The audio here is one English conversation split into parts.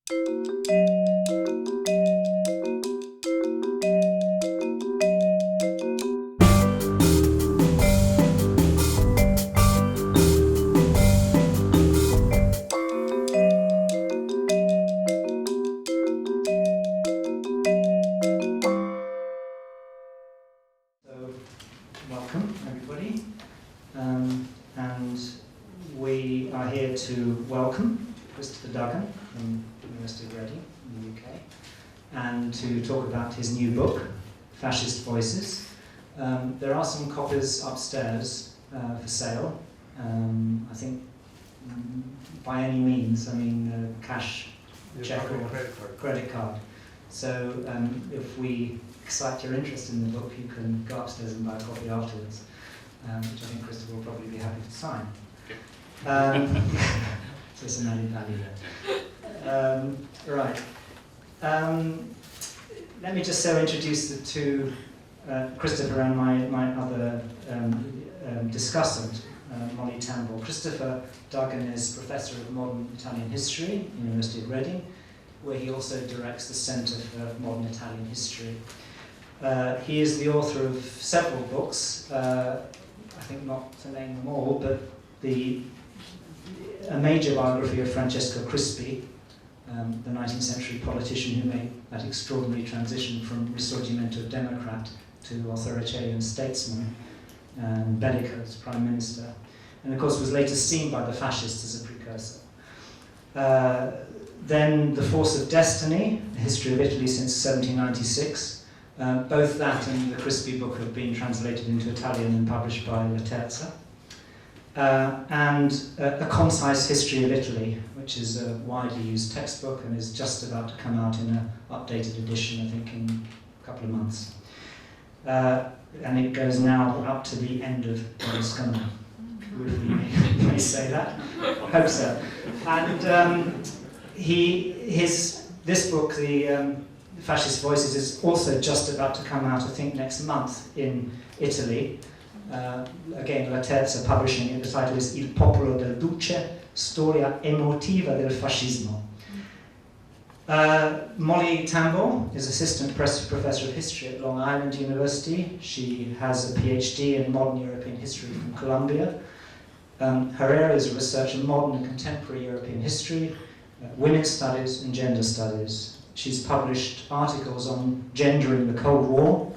Welcome, everybody. And we are here to welcome Christopher Duggan from the University of Reading in the UK, and to talk about his new book, Fascist Voices. There are some copies upstairs for sale. I think by any means, I mean cash, check or credit card. So if we excite your interest in the book, you can go upstairs and buy a copy afterwards, which I think Christopher will probably be happy to sign. So it's an added value there. Right. Let me just introduce the two, Christopher and my other discussant, Molly Tambor. Christopher Duggan is Professor of Modern Italian History at the University of Reading, where he also directs the Centre for Modern Italian History. He is the author of several books, I think not to name them all, but a major biography of Francesco Crispi, the 19th century politician who made that extraordinary transition from Risorgimento Democrat to authoritarian statesman, and Benedetto as Prime Minister, and of course was later seen by the fascists as a precursor. Then The Force of Destiny, the history of Italy since 1796. Both that and the Crispi book have been translated into Italian and published by La Terza. And A Concise History of Italy, which is a widely used textbook and is just about to come out in an updated edition, I think in a couple of months. And it goes now up to the end of Berlusconi. We may say that. I hope so. And this book, the Fascist Voices, is also just about to come out, I think, next month in Italy. Again, La Terza publishing it. The title is Il popolo del Duce, storia emotiva del fascismo. Molly Tambor is Assistant Professor of History at Long Island University. She has a PhD in Modern European History from Columbia. Her areas of research are modern and contemporary European history, women's studies and gender studies. She's published articles on gender in the Cold War,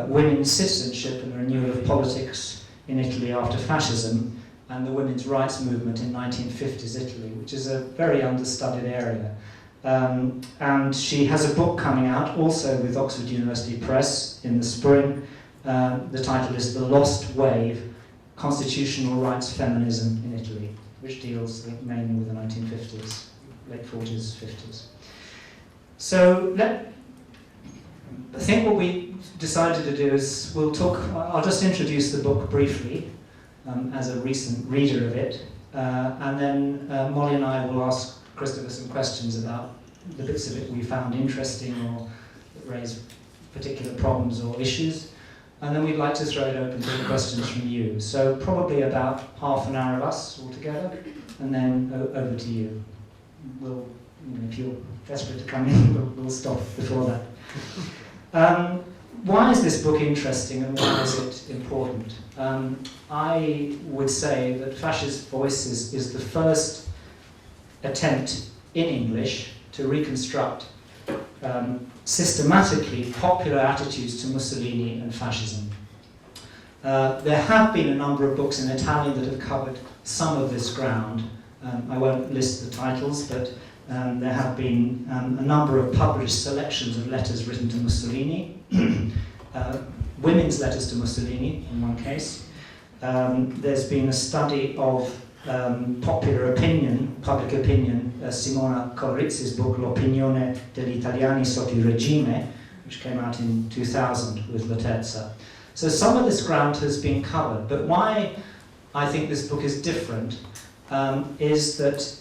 women's citizenship and the renewal of politics in Italy after fascism, and the women's rights movement in 1950s Italy, which is a very understudied area. And she has a book coming out also with Oxford University Press in the spring. The title is The Lost Wave, Constitutional Rights Feminism in Italy, which deals mainly with the 1950s, late 40s, 50s. So I think what we decided to do is I'll just introduce the book briefly as a recent reader of it, and then Molly and I will ask Christopher some questions about the bits of it we found interesting or that raise particular problems or issues. And then we'd like to throw it open to questions from you. So probably about half an hour of us all together, and then over to you. If you're desperate to come in, we'll stop before that. Why is this book interesting and why is it important? I would say that Fascist Voices is the first attempt in English to reconstruct systematically popular attitudes to Mussolini and fascism. There have been a number of books in Italian that have covered some of this ground. I won't list the titles, but there have been a number of published selections of letters written to Mussolini, women's letters to Mussolini in one case. There's been a study of popular opinion, public opinion, Simona Corrizzi's book L'opinione degli italiani sotto il regime, which came out in 2000 with La Terza. So some of this ground has been covered, but why I think this book is different is that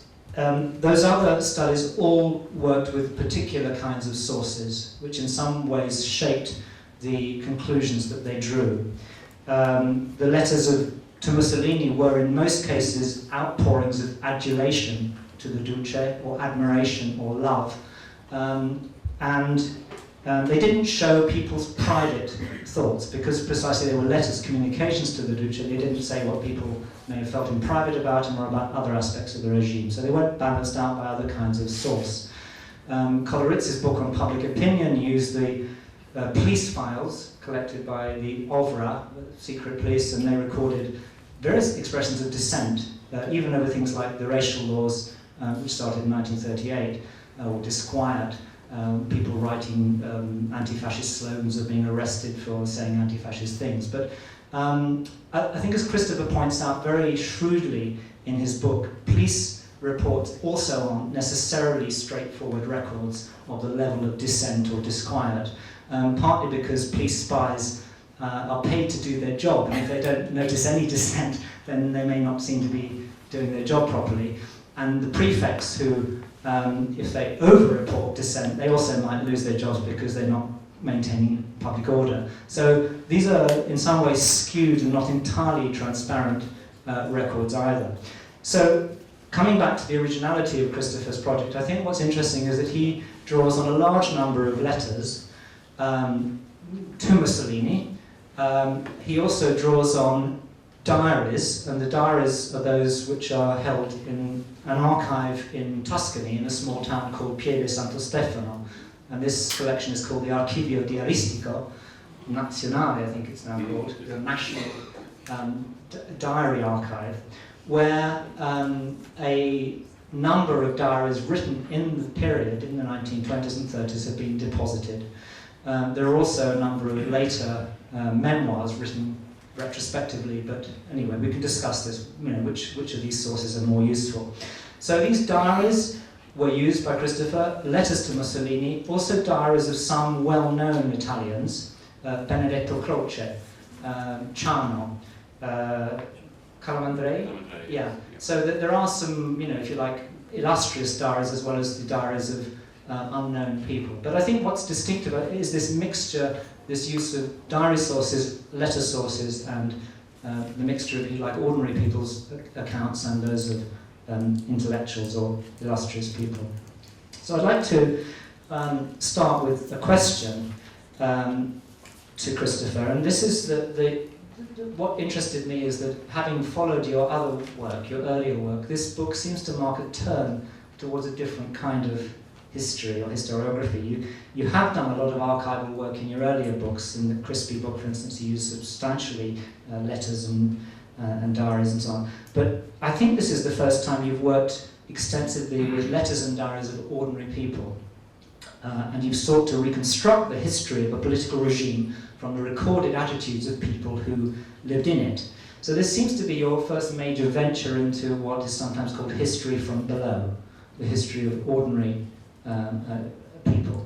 those other studies all worked with particular kinds of sources, which in some ways shaped the conclusions that they drew. The letters to Mussolini were in most cases outpourings of adulation to the Duce, or admiration or love. They didn't show people's private thoughts, because precisely they were letters, communications to the Duce. They didn't say what people may have felt in private about him or about other aspects of the regime. So they weren't balanced out by other kinds of source. Koloritz's book on public opinion used the police files collected by the OVRA, secret police, and they recorded various expressions of dissent, even over things like the racial laws, which started in 1938, or disquiet. People writing anti-fascist slogans or being arrested for saying anti-fascist things. But I think, as Christopher points out very shrewdly in his book, police reports also aren't necessarily straightforward records of the level of dissent or disquiet, partly because police spies are paid to do their job, and if they don't notice any dissent, then they may not seem to be doing their job properly. And the prefects who, if they over-report dissent, they also might lose their jobs because they're not maintaining public order. So these are in some ways skewed and not entirely transparent records either. So coming back to the originality of Christopher's project, I think what's interesting is that he draws on a large number of letters to Mussolini. He also draws on diaries, and the diaries are those which are held in an archive in Tuscany in a small town called Pieve Santo Stefano. And this collection is called the Archivio Diaristico Nazionale, I think it's now called, the National Diary Archive, where a number of diaries written in the period, in the 1920s and 30s, have been deposited. There are also a number of later memoirs written retrospectively, but anyway, we can discuss this, which of these sources are more useful. So these diaries were used by Christopher, letters to Mussolini, also diaries of some well-known Italians, Benedetto Croce, Ciano, Calamandrei. Yeah. So there are some, if you like, illustrious diaries as well as the diaries of unknown people. But I think what's distinctive is this mixture, this use of diary sources, letter sources, and the mixture of, if you like, ordinary people's accounts and those of intellectuals or illustrious people. So I'd like to start with a question to Christopher, and this is what interested me is that, having followed your other work, your earlier work, this book seems to mark a turn towards a different kind of history or historiography. You have done a lot of archival work in your earlier books. In the Crispy book, for instance, you use substantially letters and diaries and so on. But I think this is the first time you've worked extensively with letters and diaries of ordinary people. And you've sought to reconstruct the history of a political regime from the recorded attitudes of people who lived in it. So this seems to be your first major venture into what is sometimes called history from below, the history of ordinary people.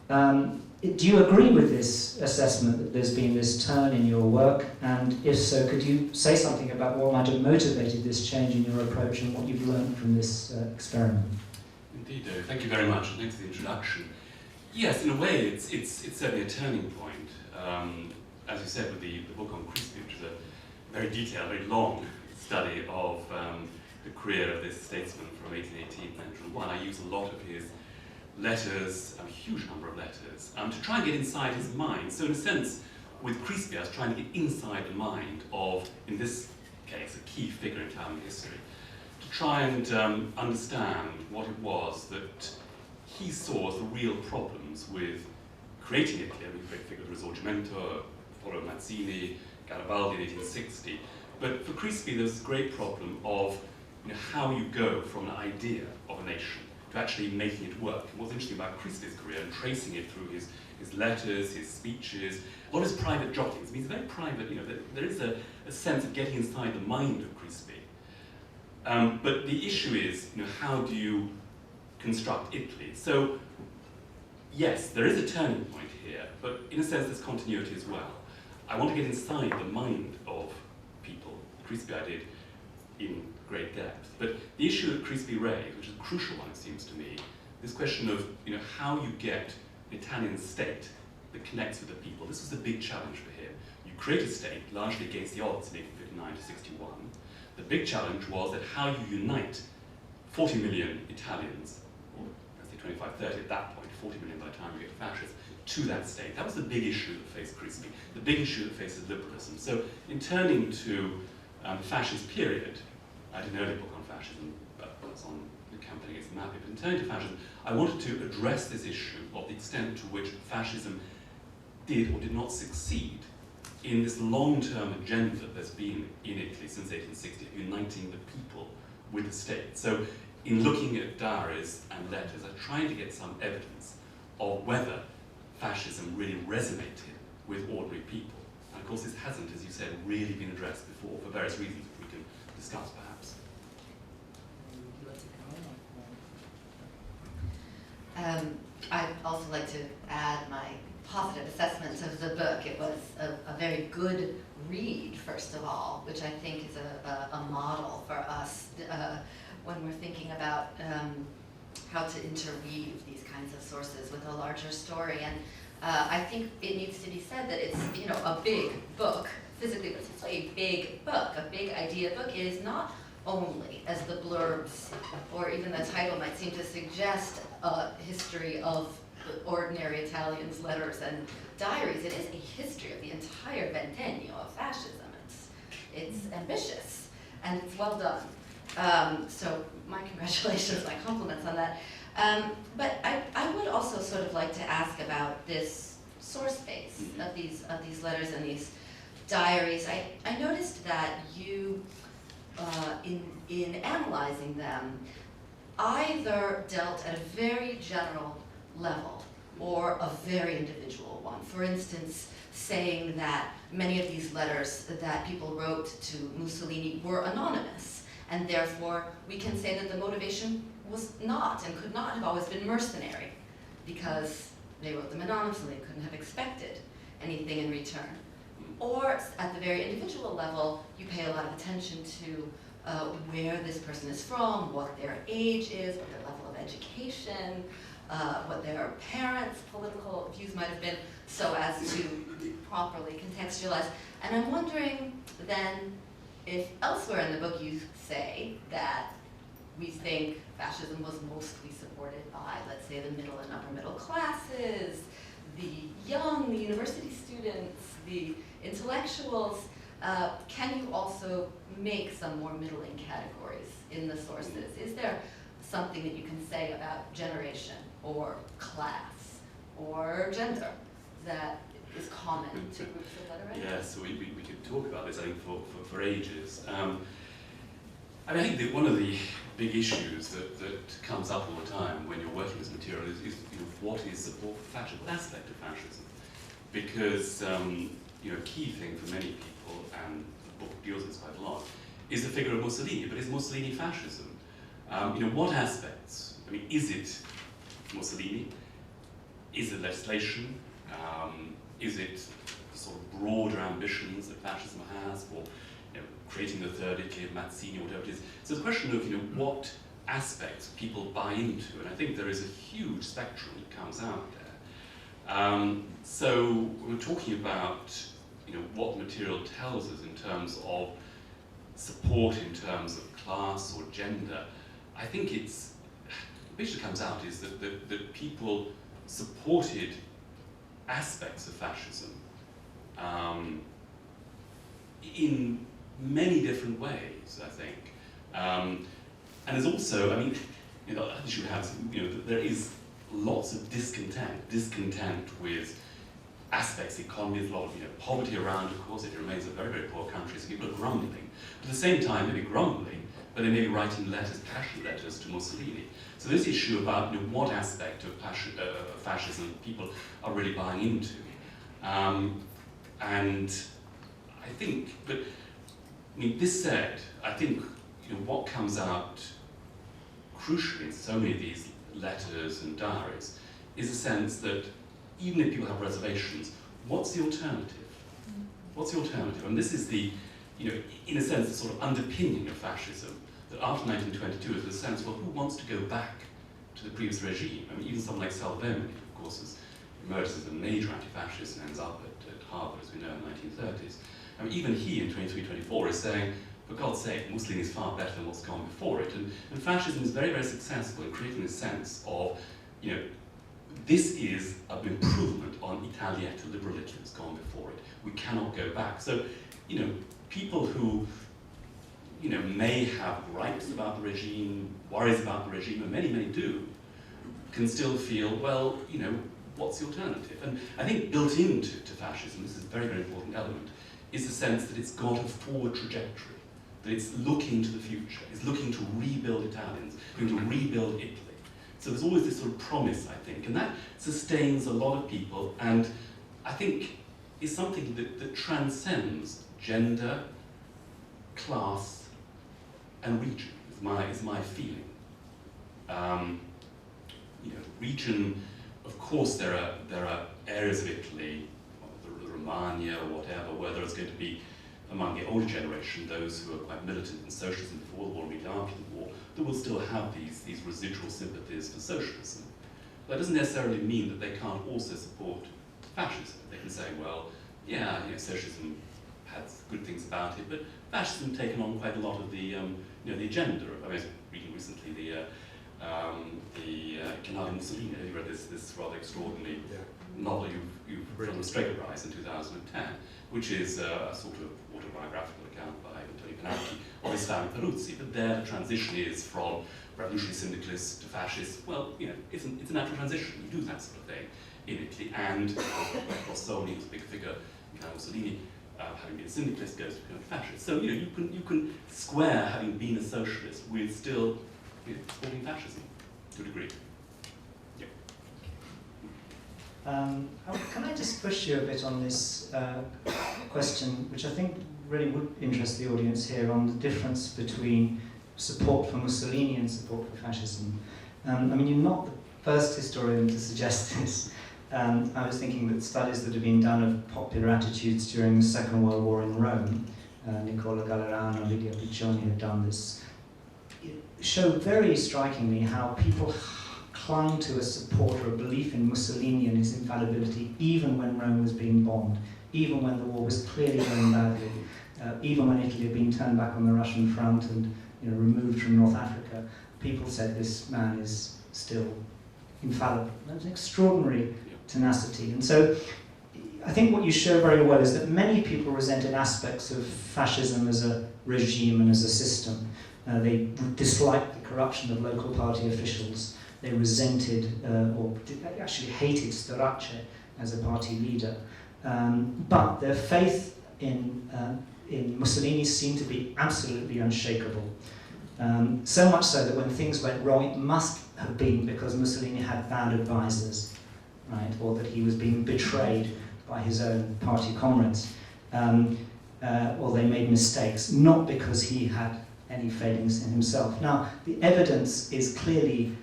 Do you agree with this assessment that there's been this turn in your work? And if so, could you say something about what might have motivated this change in your approach and what you've learned from this experiment? Indeed, thank you very much, and thanks for the introduction. Yes, in a way, it's certainly a turning point. As you said, with the book on Crispy, which is a very detailed, very long study of the career of this statesman from 1818 to 1901, I use a lot of his letters, a huge number of letters, to try and get inside his mind. So in a sense, with Crispy, I was trying to get inside the mind of, in this case, a key figure in Italian history, to try and understand what it was that he saw as the real problems with creating Italy. I mean, great figure of Risorgimento, followed Mazzini, Garibaldi in 1860. But for Crispy, there was a great problem of how you go from an idea of a nation to actually making it work. And what's interesting about Crispy's career, and tracing it through his letters, his speeches, a lot of his private jottings. I mean, he's very private, there is a sense of getting inside the mind of Crispy. But the issue is, how do you construct Italy? So, yes, there is a turning point here, but in a sense there's continuity as well. I want to get inside the mind of people. Crispy I did in great depth. But the issue that Crispy raised, which is a crucial one, it seems to me, this question of how you get an Italian state that connects with the people. This was a big challenge for him. You create a state largely against the odds in 1859 to 61. The big challenge was that how you unite 40 million Italians, or let's say 25, 30 at that point, 40 million by the time we get fascists, to that state. That was the big issue that faced Crispi, the big issue that faces liberalism. So in turning to the fascist period, I did an early book on fascism, but it's on the campaign against the mafia, but in turning to fascism, I wanted to address this issue of the extent to which fascism did or did not succeed in this long-term agenda that's been in Italy since 1860, uniting the people with the state. So in looking at diaries and letters, I'm trying to get some evidence of whether fascism really resonated with ordinary people. And of course this hasn't, as you said, really been addressed before for various reasons that we can discuss perhaps. I'd also like to add my positive assessment of the book. It was a very good read, first of all, which I think is a model for us when we're thinking about how to interweave these kinds of sources with a larger story. And I think it needs to be said that it's, you know, a big book. Physically, but it's a big book. A big idea book is not only, as the blurbs or even the title might seem to suggest, a history of ordinary Italians' letters and diaries. It is a history of the entire ventennio of fascism. It's ambitious and it's well done. So my congratulations, my compliments on that. But I would also sort of like to ask about this source base of these letters and these diaries. I noticed that you, in analyzing them, either dealt at a very general level or a very individual one. For instance, saying that many of these letters that people wrote to Mussolini were anonymous, and therefore we can say that the motivation was not and could not have always been mercenary, because they wrote them anonymously and couldn't have expected anything in return. Or at the very individual level, you pay a lot of attention to where this person is from, what their age is, what their level of education, what their parents' political views might have been, so as to properly contextualize. And I'm wondering then if elsewhere in the book you say that we think fascism was mostly supported by, let's say, the middle and upper middle classes, the young, the university students, the intellectuals. Can you also make some more middling categories in the sources? Is there something that you can say about generation or class or gender that is common to groups of letter writers? Yes, so we could talk about this, I think, for ages. I mean, I think that one of the big issues that comes up all the time when you're working with material is you know, what is support for fascism, what aspect of fascism? Because you know, a key thing for many people, and the book deals with this quite a lot, is the figure of Mussolini. But is Mussolini fascism? You know, what aspects? I mean, is it Mussolini? Is it legislation? Is it sort of broader ambitions that fascism has, or you know, creating the third Italy of Mazzini, or whatever it is? So the question of, you know, what aspects people buy into, and I think there is a huge spectrum that comes out there. So when we're talking about, you know, what the material tells us in terms of support in terms of class or gender, I think it's, the picture that comes out is that people supported aspects of fascism in many different ways, I think. And there's also, I mean, you know, as you have, you know, there is lots of discontent with aspects of the economy, there's a lot of, you know, poverty around, of course, it remains a very, very poor country, so people are grumbling. But at the same time, they may be grumbling, but they may be writing letters, passionate letters to Mussolini. So this issue about, you know, what aspect of fascism people are really buying into. And I think, but, I mean, this said, I think, you know, what comes out crucially in so many of these letters and diaries is a sense that even if people have reservations, what's the alternative? What's the alternative? And this is the, you know, in a sense, the sort of underpinning of fascism, that after 1922 is the sense, well, who wants to go back to the previous regime? I mean, even someone like Salvemini, of course, has emerged as a major anti-fascist and ends up at Harvard, as we know, in the 1930s. I mean, even he, in 23-24, is saying, for God's sake, Mussolini is far better than what's gone before it. And fascism is very, very successful in creating a sense of, you know, this is an improvement on Italietta, liberality that's gone before it. We cannot go back. So, you know, people who, you know, may have gripes about the regime, worries about the regime, and many, many do, can still feel, well, you know, what's the alternative? And I think built into fascism, this is a very, very important element, is the sense that it's got a forward trajectory, that it's looking to the future, it's looking to rebuild Italians, going to rebuild Italy. So there's always this sort of promise, I think, and that sustains a lot of people, and I think is something that transcends gender, class, and region, is my feeling. You know, region, of course, there are areas of Italy, the Romagna or whatever, where there's going to be, among the older generation, those who are quite militant in socialism before the war, immediately after the war, that will still have these residual sympathies for socialism. But that doesn't necessarily mean that they can't also support fascism. They can say, well, yeah, you know, socialism has good things about it, but fascism taken on quite a lot of the, you know, the agenda. I was reading recently the Canale Mussolini. You read this rather extraordinary novel you've from the Strega Prize in 2010, which is a sort of autobiographical account by Antonio Panacchi of his family Peruzzi. But there the transition is from revolutionary syndicalist to fascist. Well, you know, it's a natural transition. You do that sort of thing in Italy. And Rossoni was a big figure. Mussolini, having been a syndicalist, goes to become a fascist. So you know, you can square having been a socialist with still, you know, supporting fascism to a degree. Yeah. Can I just push you a bit on this question, which I think really would interest the audience here, on the difference between support for Mussolini and support for fascism. I mean, you're not the first historian to suggest this. I was thinking that studies that have been done of popular attitudes during the Second World War in Rome, Nicola Gallerano, Lidia Piccioni have done this, show very strikingly how people clung to a support or a belief in Mussolini and his infallibility even when Rome was being bombed, even when the war was clearly going badly, even when Italy had been turned back on the Russian front and, you know, removed from North Africa. People said this man is still infallible. That's an extraordinary tenacity. And so I think what you show very well is that many people resented aspects of fascism as a regime and as a system. They disliked the corruption of local party officials. They resented they actually hated Storace as a party leader. But their faith in Mussolini seemed to be absolutely unshakable. So much so that when things went wrong, it must have been because Mussolini had bad advisors, right? Or that he was being betrayed by his own party comrades. Or they made mistakes, not because he had any failings in himself. Now, the evidence is clearly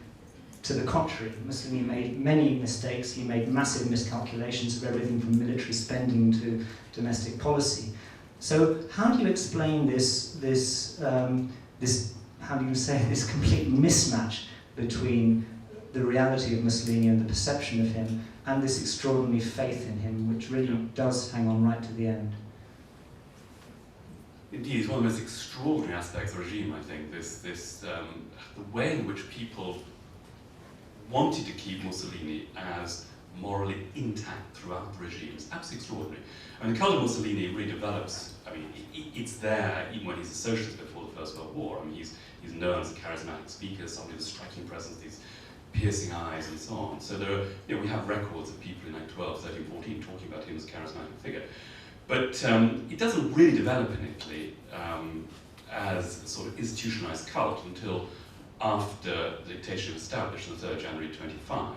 to the contrary. Mussolini made many mistakes. He made massive miscalculations of everything from military spending to domestic policy. So how do you explain this how do you say, this complete mismatch between the reality of Mussolini and the perception of him and this extraordinary faith in him, which really does hang on right to the end? Indeed, it's one of the most extraordinary aspects of the regime, I think, the way in which people wanted to keep Mussolini as morally intact throughout the regime is absolutely extraordinary. I mean, the cult of Mussolini really develops, I mean, it's there even when he's a socialist before the First World War. I mean, he's known as a charismatic speaker, somebody with a striking presence, these piercing eyes and so on. So there are, you know, we have records of people in like 12, 13, 14 talking about him as a charismatic figure. But it doesn't really develop in Italy as a sort of institutionalized cult until after the dictatorship was established on the 3rd of January 25.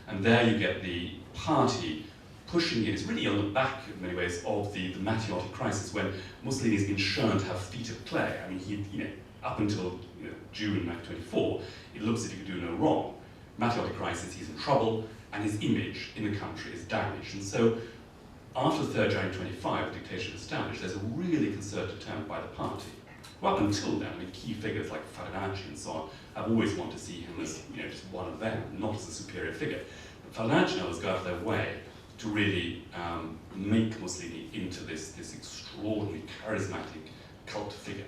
And there you get the party pushing it. It's really on the back, in many ways, of the Matteotti crisis, when Mussolini's been shown to have feet of clay. I mean, he, you know, up until June 1924, it looks as if he could do no wrong. Matteotti crisis, he's in trouble, and his image in the country is damaged. And so, after the 3rd of January 25, the dictatorship is established, there's a really concerted attempt by the party. Well, up until then, I mean, key figures like Forgacs and so on have always wanted to see him as, you know, just one of them, not as a superior figure. But Forgacs and others go out of their way to really make Mussolini into this extraordinary, charismatic cult figure.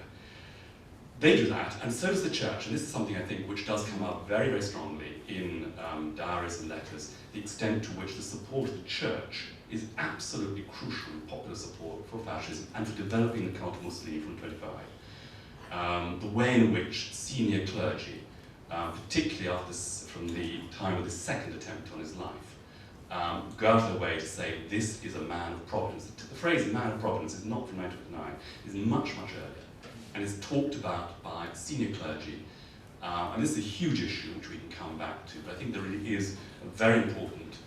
They do that, and so does the church, and this is something I think which does come out very, very strongly in diaries and letters, the extent to which the support of the church is absolutely crucial in popular support for fascism and for developing the cult of Mussolini from 25. The way in which senior clergy, particularly from the time of the second attempt on his life, go out of their way to say this is a man of providence. The phrase man of providence is not from 1929, it's much, much earlier, and is talked about by senior clergy. And this is a huge issue which we can come back to, but I think there really is a very important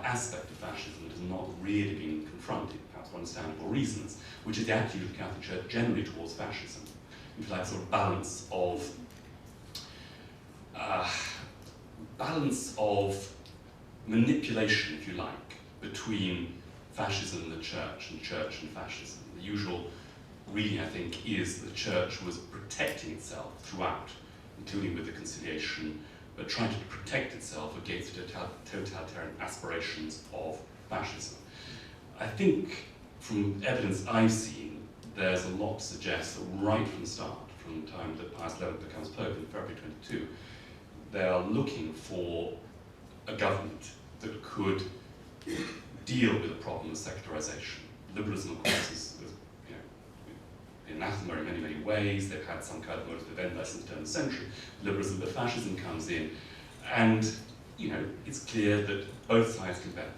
aspect of fascism that has not really been confronted, perhaps for understandable reasons, which is the attitude of the Catholic Church generally towards fascism. If you like, sort of balance of manipulation, if you like, between fascism and the church and fascism. The usual reading, I think, is the church was protecting itself throughout, including with the conciliation, but trying to protect itself against the totalitarian aspirations of fascism. I think from evidence I've seen, there's a lot to suggest that right from the start, from the time that Pius XI becomes Pope in February 22, they are looking for a government that could deal with the problem of secularization. Liberalism, of course, is anathema in many, many ways. They've had some kind of motive event there since the turn of the century. Liberalism, but fascism comes in, and it's clear that both sides can benefit.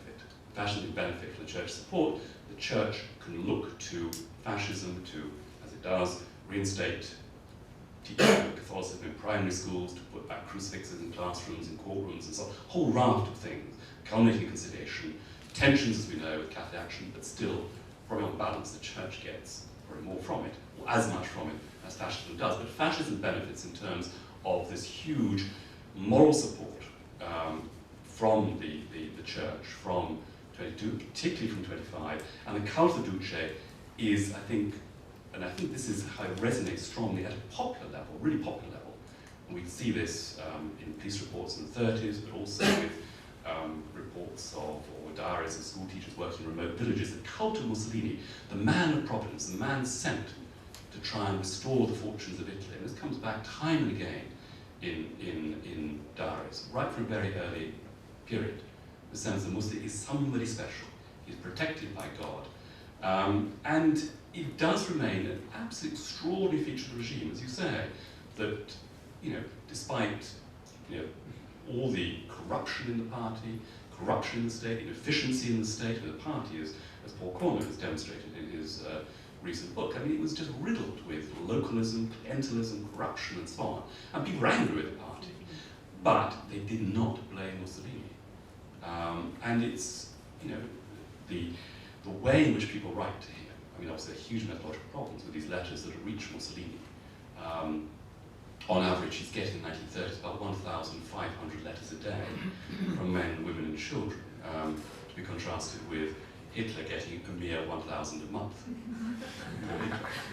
Fascism can benefit from the church's support. The church can look to fascism to, as it does, reinstate teaching of Catholicism in primary schools, to put back crucifixes in classrooms, in courtrooms, and so on. A whole raft of things, culminating in conciliation, tensions, as we know, with Catholic action, but still, probably on balance, the church gets probably more from it, or as much from it as fascism does. But fascism benefits in terms of this huge moral support from the church, from 22, particularly from 25, and the cult of Duce is, I think, and I think this is how it resonates strongly at a popular level, really popular level. And we see this in police reports in the 30s, but also with reports of, or diaries of school teachers working in remote villages. The cult of Mussolini, the man of providence, the man sent to try and restore the fortunes of Italy. And this comes back time and again in diaries, right from a very early period. The sense that Mussolini is somebody special. He's protected by God. And it does remain an absolutely extraordinary feature of the regime, as you say, that, despite, all the corruption in the party, corruption in the state, inefficiency in the state, and the party is, as Paul Corner has demonstrated in his recent book, I mean, it was just riddled with localism, clientelism, corruption, and so on. And people were angry with the party, but they did not blame Mussolini. And it's, the way in which people write to him. I mean, obviously, there are huge methodological problems with these letters that reach Mussolini. On average, he's getting in the 1930s about 1,500 letters a day from men, women, and children, to be contrasted with Hitler getting a mere 1,000 a month.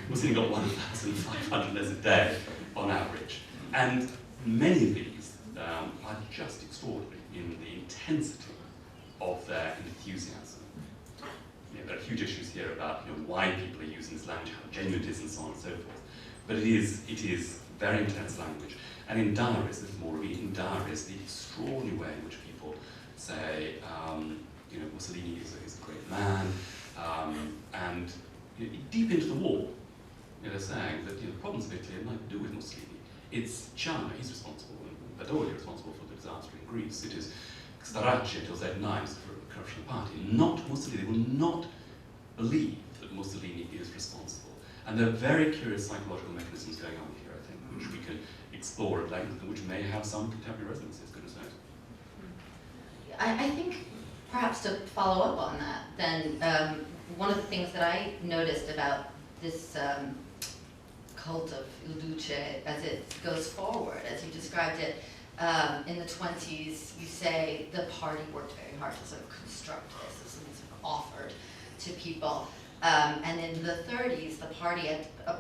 Mussolini got 1,500 letters a day on average. And many of these are just extraordinary in the intensity of their enthusiasm. There are huge issues here about why people are using this language, how genuine it is, and so on and so forth. But it is very intense language. And in diaries, there's more in diaries, the extraordinary way in which people say, Mussolini is a great man, and deep into the wall, they're saying that the problems of Italy have nothing to do with Mussolini. It's China, he's responsible, and Badoglio is responsible for the disaster in Greece. It is Staracci until Z9 is for the corruption of the party, not Mussolini. They will not believe that Mussolini is responsible. And there are very curious psychological mechanisms going on here, I think, which we can explore at length and which may have some contemporary resonances, goodness knows. I think perhaps to follow up on that, then one of the things that I noticed about this cult of Il Duce as it goes forward, as you described it, in the 20s, you say the party worked very hard to sort of construct this as something sort of offered to people. And in the 30s, the party,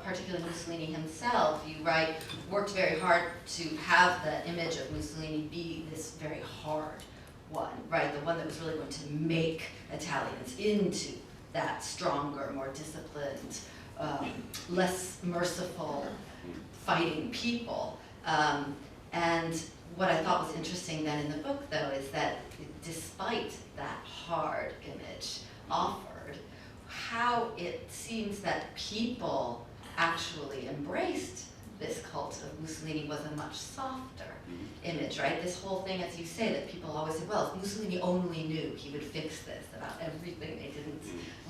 particularly Mussolini himself, you write, worked very hard to have the image of Mussolini be this very hard one, right? The one that was really going to make Italians into that stronger, more disciplined, less merciful fighting people. And what I thought was interesting then in the book, though, is that despite that hard image offered, how it seems that people actually embraced this cult of Mussolini was a much softer image, right? This whole thing, as you say, that people always say, well, if Mussolini only knew, he would fix this about everything they didn't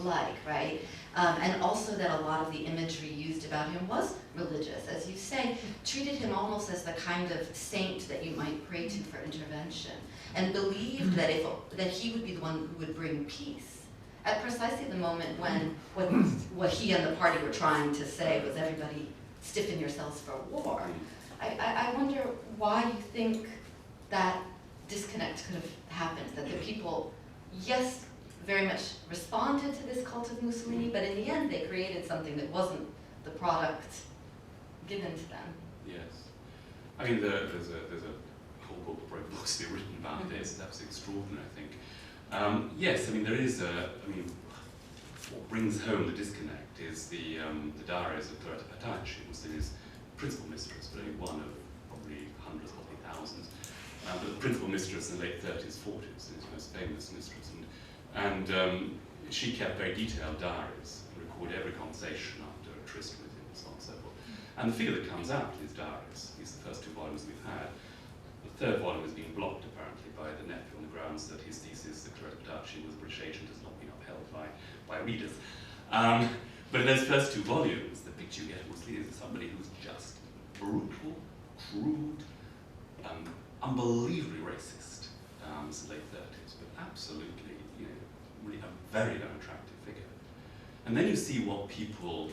like, right? And also that a lot of the imagery used about him was religious, as you say, treated him almost as the kind of saint that you might pray to for intervention, and believed that that he would be the one who would bring peace. At precisely the moment when what he and the party were trying to say was everybody stiffen yourselves for war. I wonder why you think that disconnect could have happened, that the people, yes, very much responded to this cult of Mussolini, but in the end they created something that wasn't the product given to them. Yes. I mean, there's a whole book, probably books that are written about this. That's extraordinary, I think. Yes, I mean, there is what brings home the disconnect is the diaries of Clara Bottai. She was his principal mistress, but only one of probably hundreds, probably thousands. But the principal mistress in the late 30s, 40s, his most famous mistress. And she kept very detailed diaries and recorded every conversation after a tryst with him and so on and so forth. And the figure that comes out in his diaries, these are the first two volumes we've had. The third volume has been blocked apparently by the nephew on the grounds that his thesis, that Clara Bottai was a British agent, has not been upheld by readers. But in those first two volumes, the picture you get of Mussolini is somebody who's just brutal, crude, unbelievably racist, since the late 30s, but absolutely, really a very, very attractive figure. And then you see what people,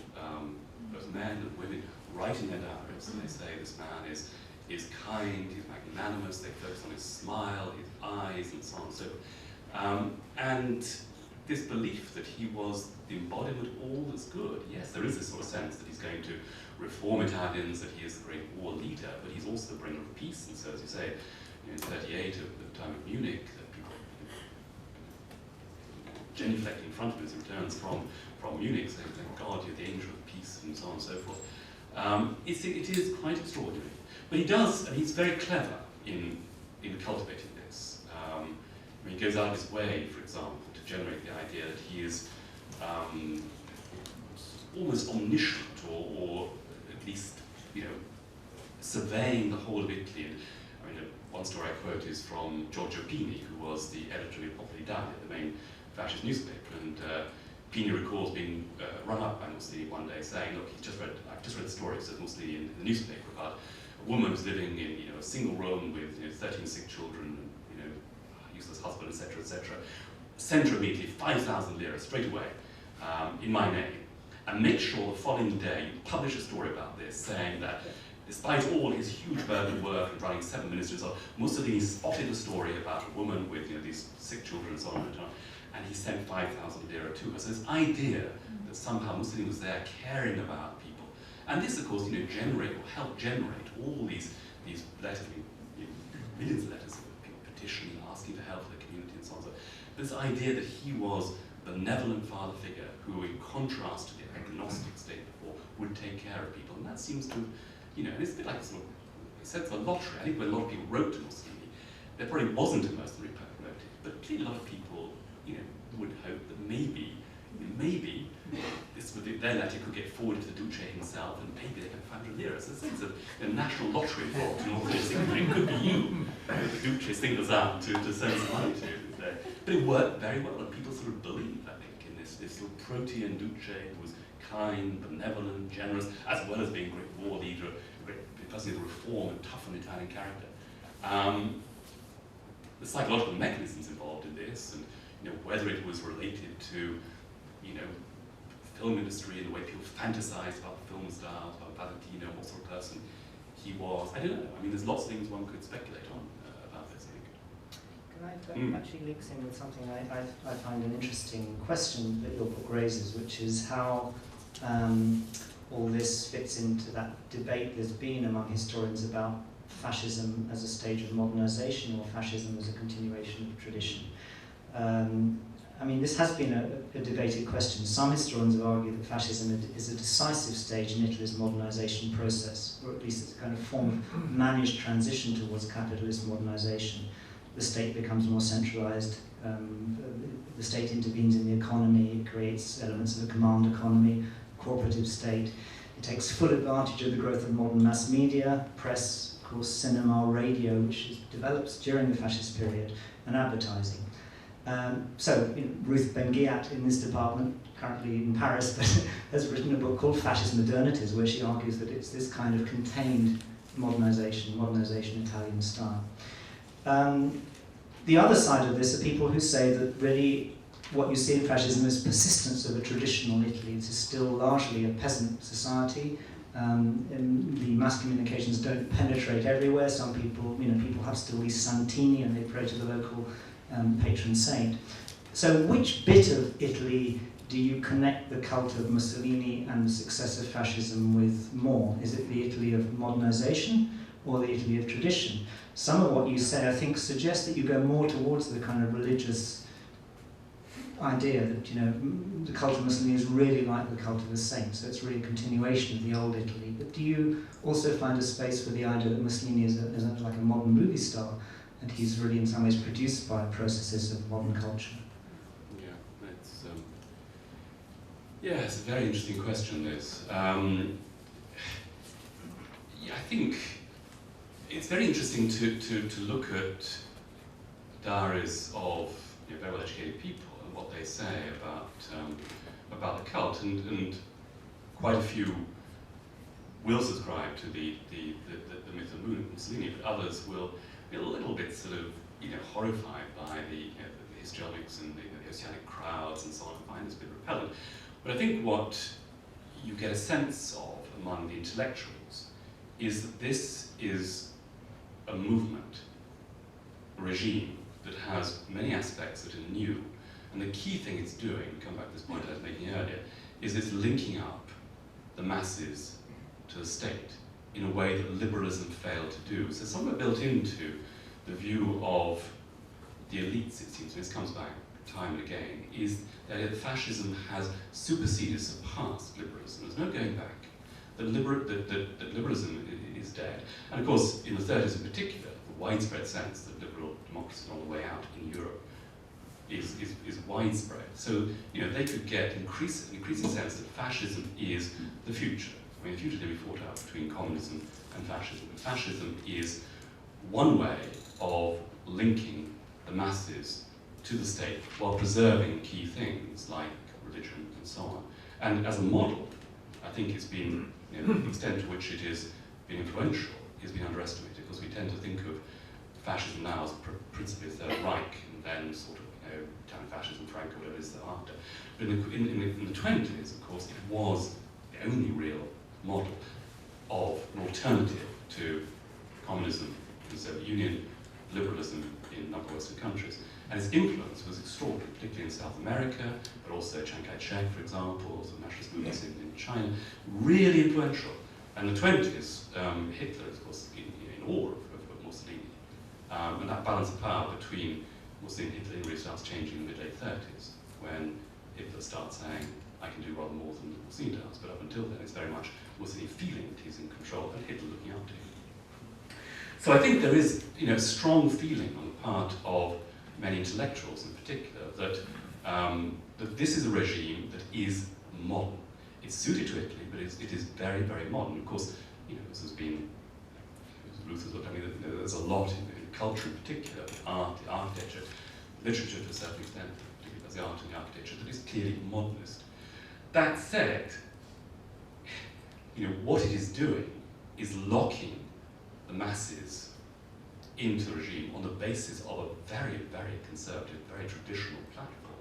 both men and women, write in their diaries, and they say this man is kind, he's magnanimous, they focus on his smile, his eyes, and so on and so forth. And this belief that he was the embodiment of all that's good. Yes, there is this sort of sense that he's going to reform Italians, that he is the great war leader, but he's also the bringer of peace. And so, as you say, in 38, at the time of Munich, that people genuflecting in front of him as he returns from Munich, saying, thank God, you're the angel of peace, and so on and so forth. It is quite extraordinary. But he does, and he's very clever in cultivating this. He goes out of his way, for example, to generate the idea that he is almost omniscient, or at least, surveying the whole of Italy. And, I mean, one story I quote is from Giorgio Pini, who was the editor of Popoli d'Italia, the main fascist newspaper, and Pini recalls being run up by Mussolini one day, saying, "Look, I've just read the story," says Mussolini in the newspaper, about a woman who's living in a single room with 13 sick children, and useless husband, etc., etc. Send her immediately 5,000 lira straight away in my name, and make sure the following day you publish a story about this, saying that despite all his huge burden of work and running 7 ministries, Mussolini spotted a story about a woman with these sick children and so on and so on, and he sent 5,000 lira to her. So this idea that somehow Mussolini was there caring about people, and this, of course, helped generate all these letters, millions of letters of people petitioning, asking for help for the community and so on. So this idea that he was a benevolent father figure who, in contrast to the agnostic state before, would take care of people, and that seems to, and it's a bit like sort of a sense of a lottery. I think when a lot of people wrote to Mussolini, there probably wasn't a mercenary motive, but clearly a lot of people, would hope that maybe their letter could get forwarded to the Duce himself, and maybe they get 500 lira. So there's a sense of a national lottery involved in all this. It could be you, the Duce singles out to send some money to. But it worked very well, and people sort of believed, I think, in this sort of protean Duce who was kind, benevolent, generous, as well as being a great war leader, a great person of reform and toughen Italian character. The psychological mechanisms involved in this, and whether it was related to, the film industry and the way people fantasized about the film stars, about Valentino, what sort of person he was. I don't know. I mean, there's lots of things one could speculate on about this, I think. That actually links in with something I find an interesting question that your book raises, which is how all this fits into that debate there's been among historians about fascism as a stage of modernization or fascism as a continuation of tradition. I mean, this has been a debated question. Some historians have argued that fascism is a decisive stage in Italy's modernization process, or at least it's a kind of form of managed transition towards capitalist modernization. The state becomes more centralized, the state intervenes in the economy, it creates elements of a command economy, cooperative state. It takes full advantage of the growth of modern mass media, press, of course, cinema, radio, which develops during the fascist period, and advertising. Ruth Ben-Ghiat in this department, currently in Paris, but has written a book called Fascist Modernities, where she argues that it's this kind of contained modernization Italian style. The other side of this are people who say that really what you see in fascism is persistence of a traditional Italy. It is still largely a peasant society. And the mass communications don't penetrate everywhere. Some people, people have still these santini and they pray to the local patron saint. So which bit of Italy do you connect the cult of Mussolini and the success of fascism with more? Is it the Italy of modernization or the Italy of tradition? Some of what you say, I think, suggests that you go more towards the kind of religious idea that, the cult of Mussolini is really like the cult of the saint, so it's really a continuation of the old Italy. But do you also find a space for the idea that Mussolini is like a modern movie star, and he's really in some ways produced by processes of modern culture? It's a very interesting question, this. I think it's very interesting to look at diaries of very well educated people and what they say about the cult, and quite a few will subscribe to the myth of Mussolini, but others will be a little bit sort of horrified by the histrionics and the oceanic crowds and so on, and find this a bit repellent. But I think what you get a sense of among the intellectuals is that this is a movement, a regime that has many aspects that are new, and the key thing it's doing, come back to this point I was making earlier, is it's linking up the masses to the state in a way that liberalism failed to do. So somewhere built into the view of the elites, it seems, this comes back time and again, is that fascism has superseded, surpassed liberalism. There's no going back. That liberalism is dead. And of course, in the 30s in particular, the widespread sense that liberal democracy is on the way out in Europe is widespread. So they could get increasing sense that fascism is the future. I mean, the future can be fought out between communism and fascism. But fascism is one way of linking the masses to the state while preserving key things like religion and so on. And as a model, I think it's been, the extent to which it has been influential has been underestimated, because we tend to think of fascism now as principally the Third Reich, and then sort of Italian fascism, Franco, whatever it is thereafter. But in the 20s, of course, it was the only real model of an alternative to communism in the Soviet Union, liberalism in a number of Western countries. And its influence was extraordinary, particularly in South America, but also Chiang Kai-shek, for example, also nationalist movements in China, really influential. And the 20s, Hitler, of course, in awe of Mussolini. And that balance of power between Mussolini and Hitler really starts changing in the mid-late 30s, when Hitler starts saying, I can do rather more than Mussolini does. But up until then, it's very much Mussolini feeling that he's in control and Hitler looking up to him. So I think there is a strong feeling on the part of many intellectuals in particular that, that this is a regime that is modern. It's suited to Italy, but it is very, very modern. Of course, this has been, Ruth has looked at me, there's a lot in culture in particular, the art, the architecture, literature to a certain extent, particularly the art and the architecture, that is clearly modernist. That said, what it is doing is locking the masses into the regime on the basis of a very, very conservative, very traditional platform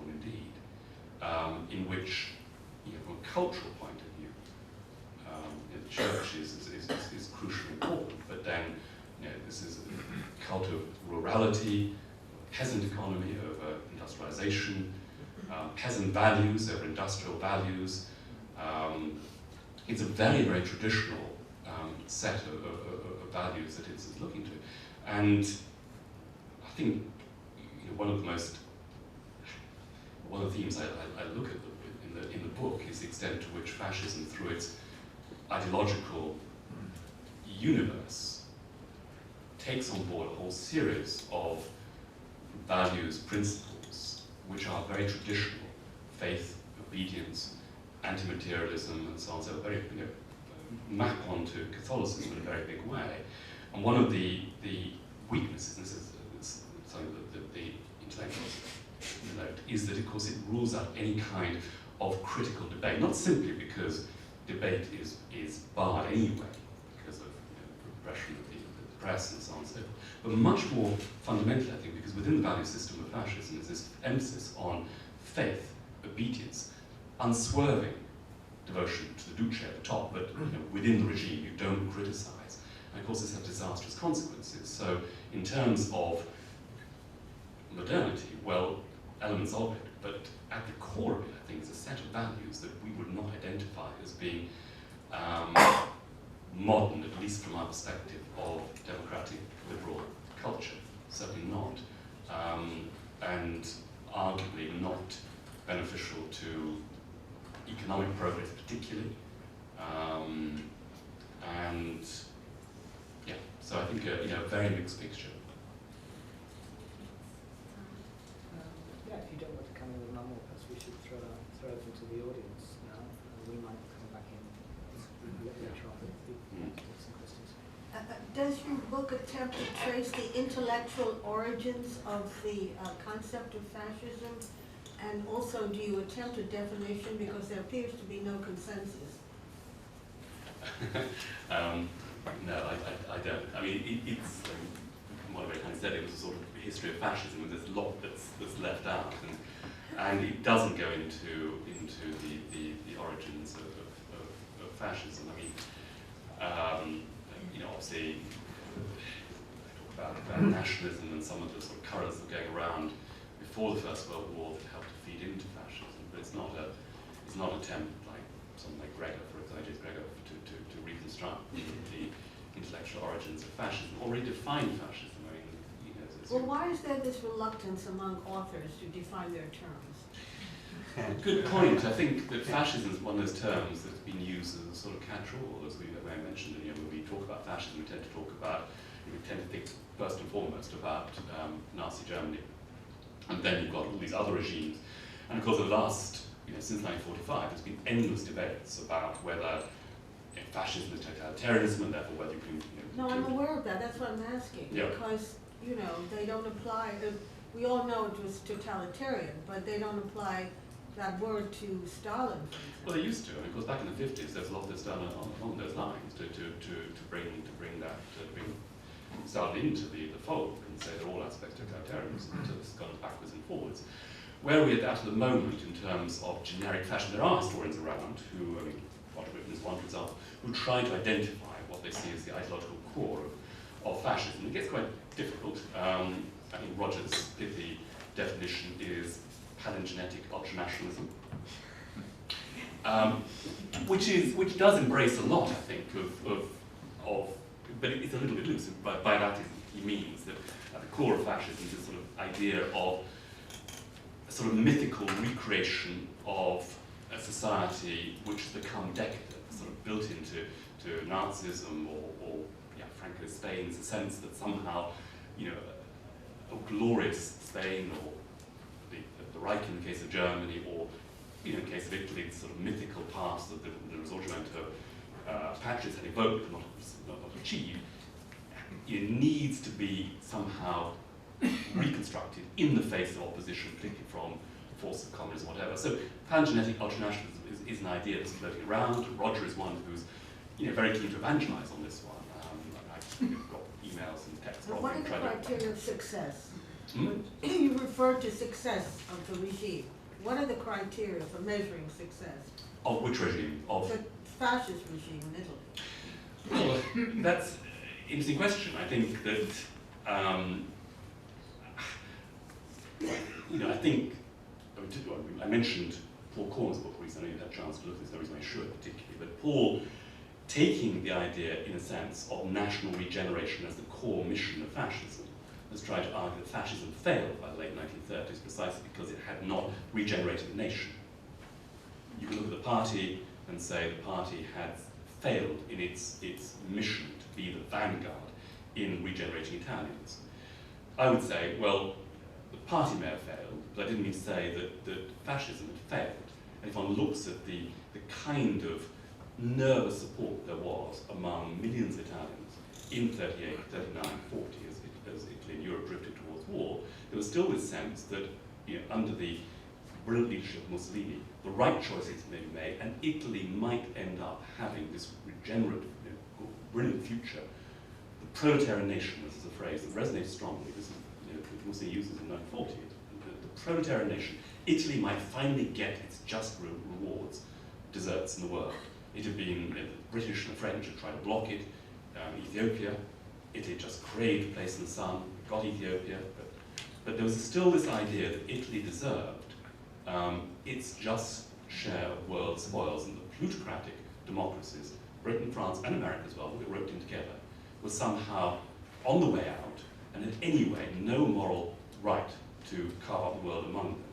indeed, in which, from a cultural point of view, the church is crucially important, but then this is a cult of rurality, peasant economy over industrialization, peasant values over industrial values. It's a very, very traditional set of values that it's looking to. And I think one of the most one of the themes I look at in the book is the extent to which fascism, through its ideological universe, takes on board a whole series of values, principles, which are very traditional: faith, obedience, anti-materialism, and so on. So very, map onto Catholicism in a very big way. And one of the weaknesses, and this is something that the intellectuals note, is that, of course, it rules out any kind of critical debate, not simply because debate is barred anyway, because of repression of the press and so on and so forth, but much more fundamentally, I think, because within the value system of fascism is this emphasis on faith, obedience, unswerving devotion to the Duce at the top, but within the regime you don't criticize. And of course this has disastrous consequences. So in terms of modernity, well, elements of it, but at the core of it, I think, is a set of values that we would not identify as being modern, at least from our perspective of democratic liberal culture. Certainly not. And arguably not beneficial to economic progress particularly. And yeah, so I think a very mixed picture. Yeah, if you don't want to come in with one more, perhaps we should throw it open to the audience now. We might come back in later on with some questions. Does your book attempt to trace the intellectual origins of the concept of fascism? And also, do you attempt a definition, because there appears to be no consensus? No, I don't. I mean, it's what I kind of said. It was a sort of history of fascism, and there's a lot that's left out, and it doesn't go into the origins of fascism. I mean, obviously, I talk about nationalism and some of the sort of currents that were going around before the First World War that helped to feed into fascism, but it's not an attempt like someone like Gregor, for example, to reconstruct the intellectual origins of fascism or redefine fascism. I mean, well, why is there this reluctance among authors to define their terms? Good point. I think that fascism is one of those terms that's been used as a sort of catch-all, as we mentioned. When we talk about fascism, we tend to think first and foremost about Nazi Germany. And then you've got all these other regimes. And of course, the last, since 1945, there's been endless debates about whether fascism is totalitarianism, and therefore whether you can... No, I'm aware of that. That's what I'm asking. Yeah. Because, they don't apply... we all know it was totalitarian, but they don't apply that word to Stalin. Well, they used to. And of course, back in the 50s, there's a lot that's done along those lines to bring Stalin into the fold and say they're all aspects of totalitarianism until it's gone backwards and forwards. Where are we at the moment in terms of generic fascism? There are historians around who, Roger Whitman is one, for example, who try to identify what they see as the ideological core of fascism. It gets quite difficult. I think Roger's pithy definition is palingenetic ultranationalism, which does embrace a lot, I think, but it's a little bit loose. By that he means that at the core of fascism is this sort of idea of a sort of mythical recreation of a society which has become decadent, sort of built into Nazism or frankly Spain's a sense that somehow, a glorious Spain or the Reich in the case of Germany, or in the case of Italy, the sort of mythical past that the Risorgimento patriots had evoked but not achieved, it needs to be somehow reconstructed in the face of opposition, particularly from the force of communism, whatever. So palingenetic ultranationalism is an idea that's floating around. Roger is one who's very keen to evangelize on this one. I've got emails and texts from him. What are the criteria of success? You referred to success of the regime. What are the criteria for measuring success? Of which regime? Of the fascist regime in Italy. Well, that's an interesting question. I think that, I mentioned Paul Corner's book recently. I know you had a chance to look at this, no reason I should particularly, but Paul taking the idea, in a sense, of national regeneration as the core mission of fascism, has tried to argue that fascism failed by the late 1930s precisely because it had not regenerated the nation. You can look at the party and say the party had failed in its mission to be the vanguard in regenerating Italians. I would say, well, the party may have failed, but I didn't mean to say that fascism had failed. And if one looks at the kind of nervous support there was among millions of Italians in 38, 39, 40, as Italy and Europe drifted towards war, there was still this sense that, you know, under the brilliant leadership of Mussolini, the right choices may be made, and Italy might end up having this regenerate, you know, brilliant future. The proletarian nation, this is a phrase that resonates strongly. This is, you know, Mussolini uses in 1940. The proletarian nation. Italy might finally get its just rewards, deserts in the world. It had been, you know, the British and the French had tried to block it. Ethiopia, Italy just craved a place in the sun, got Ethiopia, but there was still this idea that Italy deserved its just share of world spoils, and the plutocratic democracies, Britain, France, and America as well, that were roped in together, were somehow on the way out, and had anyway no moral right to carve up the world among them,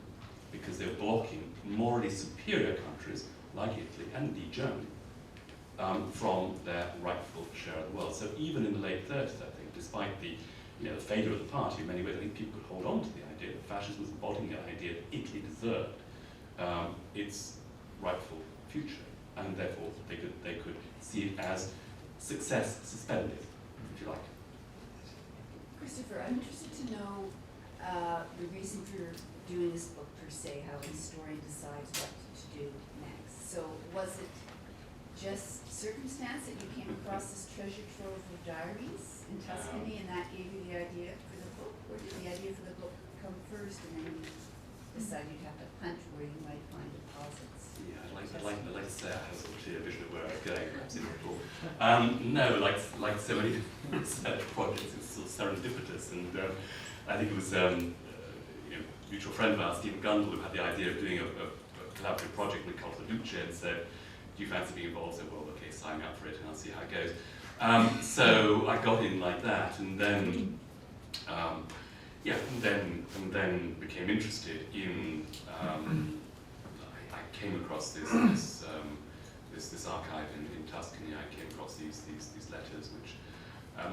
because they were blocking morally superior countries like Italy and indeed Germany from their rightful share of the world. So even in the late 30s, I think, despite the, you know, the failure of the party, in many ways I think people could hold on to the idea that fascism was embodying the idea that Italy deserved its rightful future, and therefore they could see it as success suspended, if you like. Christopher, I'm interested to know the reason for doing this book per se, how a historian decides what to do next. So was it just circumstance that you came across this treasure trove of diaries in Tuscany and that gave you the idea for the book? Or did the idea for the book come first and then you decided you'd have to hunt where you might find deposits? Yeah, I'd like to say I have a clear vision of where I was going, perhaps in the book. No, like so many research projects, it's sort of serendipitous, and I think it was you know, a mutual friend of ours, Stephen Gundel, who had the idea of doing a collaborative project with called Duce, and said, do you fancy being involved? I said, well, okay, sign me up for it and I'll see how it goes. So I got in like that, and then and then became interested in. I came across this archive in Tuscany. I came across these letters which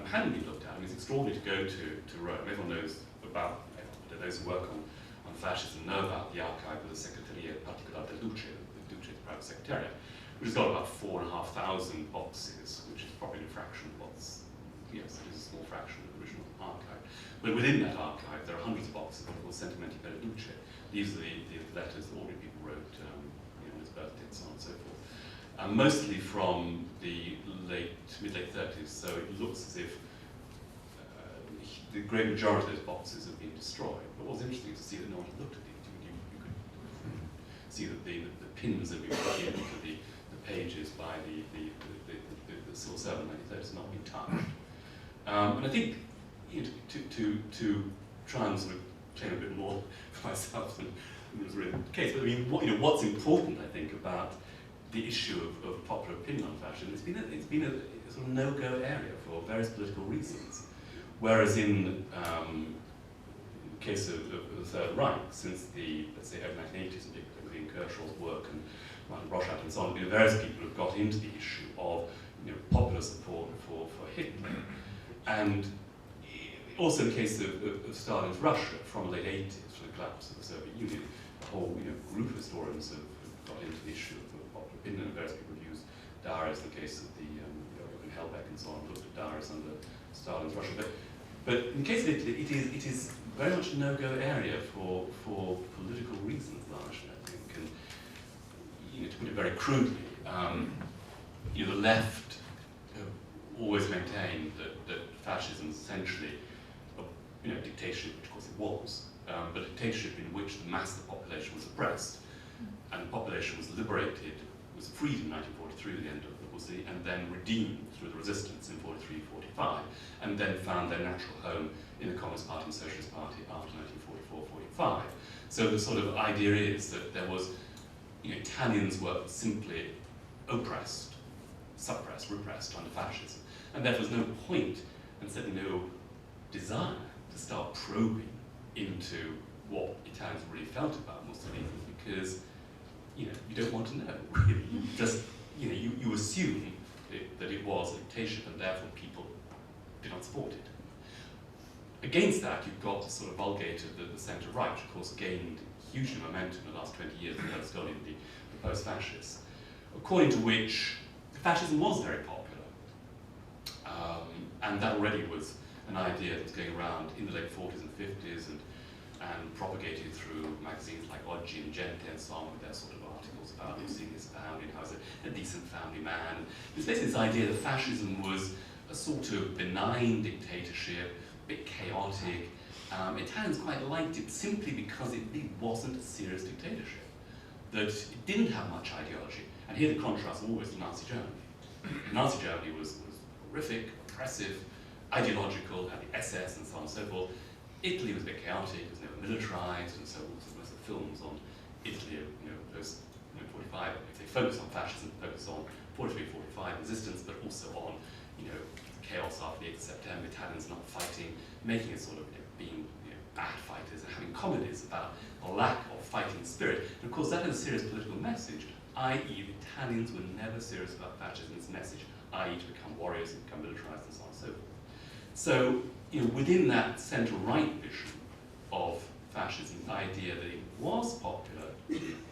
hadn't been looked at. I mean, it's extraordinary to go to Rome. Everyone knows about. Those who work on fascism know about the archive of the Segreteria Particolare del Duce, the Duce's private secretariat, which has got about 4,500 boxes, which is probably a fraction of what's, yes, it is a small fraction of the original archive. But within that archive, there are hundreds of boxes of what are called sentimenti per Duce. These are the letters that ordinary people wrote, you know, on his birthday and so on and so forth. Mostly from the mid-late 30s, so it looks as if the great majority of those boxes have been destroyed. But what was interesting to see that no one had looked at these. You could see that the pins that we put into the pages by the civil servant in the 1930s have not been touched. And I think, you know, to try and sort of claim a bit more for myself than was really the case, but I mean, what's important, I think, about the issue of popular opinion on fascism, it's been a sort of no-go area for various political reasons. Whereas in the case of the Third Reich, since the, let's say, early 1980s, in particular, within Kerschel's work and Martin Broschat and so on, various people have got into the issue of, you know, popular support for Hitler. And also in the case of Stalin's Russia, from the late 80s, from the collapse of the Soviet Union, a whole, you know, group of historians have got into the issue of popular opinion, and various people have used diaries in the case of the Helbeck and so on, looked at diaries under Stalin's Russia. But in the case of Italy, it is very much a no-go area for political reasons, largely, I think. And, you know, to put it very crudely, you know, the left always maintained that fascism is essentially a, you know, dictatorship, which of course it was, but a dictatorship in which the mass of the population was oppressed, and the population was liberated, was freed in 1943 at the end of the Mussolini, and then redeemed through the resistance in 43-45, and then found their natural home in the Communist Party and Socialist Party after 1944-45. So the sort of idea is that there was, you know, Italians were simply oppressed, suppressed, repressed under fascism, and therefore there's no point, and certainly no desire to start probing into what Italians really felt about Mussolini, because you don't want to know, really. You just, you assume that it was a dictatorship and therefore people did not support it. Against that, you've got the sort of vulgate of the centre-right, which of course gained hugely momentum in the last 20 years, and that's only the post-fascists, according to which fascism was very popular. And that already was an idea that was going around in the late 40s and 50s and propagated through magazines like Oggi and Gente and so on, with their sort of articles about Mussolini's family and how he's a decent family man. There's basically this idea that fascism was a sort of benign dictatorship, a bit chaotic. Italians quite liked it simply because it really wasn't a serious dictatorship, that it didn't have much ideology. And here the contrast was always to Nazi Germany. Nazi Germany was horrific, oppressive, ideological, had the SS and so on and so forth. Italy was a bit chaotic, it was never militarized, and so most of the films on Italy, post 45, if they focus on fascism, focus on 43, 45 resistance, but also on, chaos after the 8th of September, Italians not fighting, making it sort of being bad fighters and having comedies about a lack of fighting spirit. And of course, that is a serious political message, i.e. the Italians were never serious about fascism's message, i.e. to become warriors and become militarized and so on and so forth. So, within that centre-right vision of fascism, the idea that it was popular,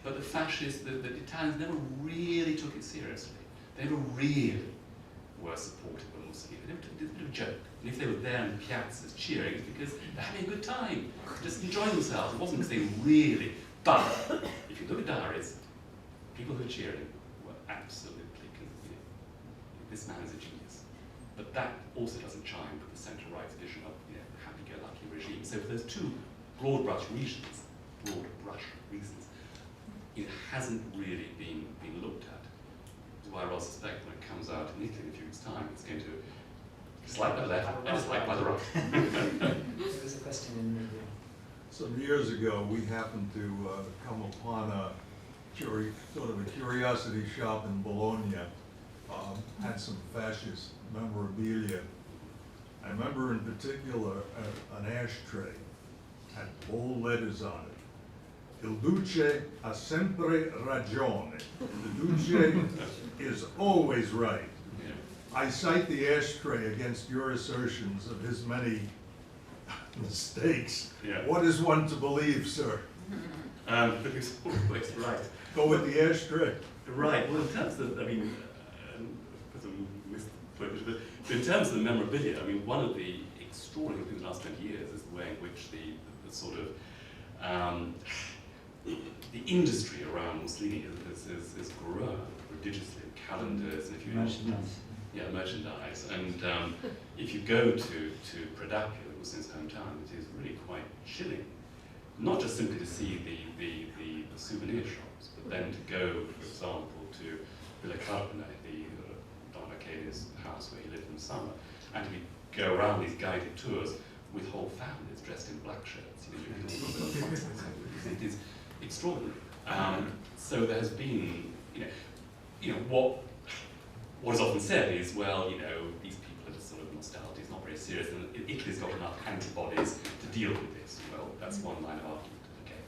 but the fascists, the Italians never really took it seriously. They never really were supportive of Mussolini. They never took it as a bit of a joke. And if they were there in piazzas cheering, it's because they're having a good time, just enjoying themselves. It wasn't because they really. But if you look at diaries, people who are cheering were absolutely convinced. This man is a genius. But that also doesn't chime with the centre-right vision of happy-go-lucky regime. So for those two broad brush reasons, it hasn't really been looked at. That's why I rather suspect when it comes out in Italy in a few weeks' time, it's going to slide by the left and slide by the right. There was a question in the room. Some years ago, we happened to come upon a sort of a curiosity shop in Bologna, had some fascist memorabilia. I remember in particular an ashtray had bold letters on it. Il Duce ha sempre ragione. The Duce is always right. Yeah. I cite the ashtray against your assertions of his many mistakes. Yeah. What is one to believe, sir? But he's always right. Go with the ashtray. Right. Well, in terms of, but in terms of the memorabilia, one of the extraordinary things in the last 20 years is the way in which the sort of the industry around Mussolini has grown prodigiously. Calendars, and if you merchandise, and if you go to Predacchio, Mussolini's hometown, it is really quite chilling. Not just simply to see the souvenir shops, but then to go, for example, to Villa Carpene, the Don Arcadia's house where he lived in the summer, and to go around these guided tours with whole families dressed in black shirts. It is extraordinary. So there has been, what is often said is, well, these people are just sort of nostalgia, it's not very serious, and Italy's got enough antibodies to deal with this. Well, that's one line of argument, okay.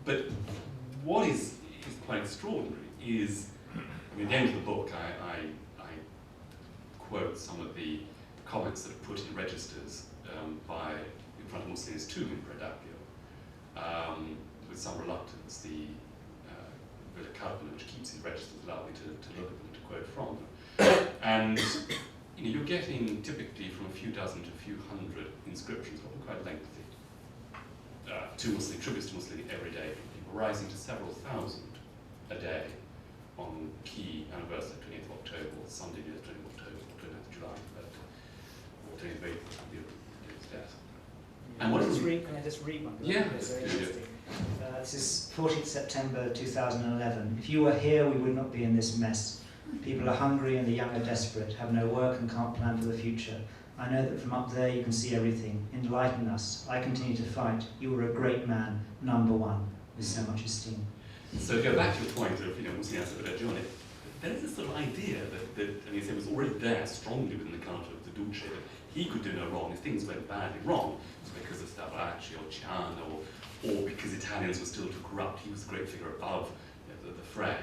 But what is quite extraordinary is, at the end of the book, I quote some of the comments that are put in registers in front of Mussolini's tomb in Predacchio, with some reluctance. The Villa Carpene, which keeps his registers, allowed me to look at them, to quote from them. And you're getting typically from a few dozen to a few hundred inscriptions, often quite lengthy, to Mussolini, tributes to Mussolini every day, from people, rising to several thousand a day on key anniversary, 20th of October, or Sunday, 20th of October, 29th of July, or 20th of April, his death. And what is Can I just read one? Yeah. It's very interesting. This is 14th September 2011. If you were here, we would not be in this mess. People are hungry and the young are desperate, have no work and can't plan for the future. I know that from up there you can see everything. Enlighten us. I continue to fight. You were a great man, number one, with so much esteem. So to go back to your point of, Mussolini has a bit of Giorni, there is this sort of idea that it was already there strongly within the culture of the Duce, that he could do no wrong. If things went badly wrong, it was because of Stavaracci or Ciano, or because Italians were still too corrupt. He was a great figure above the fray.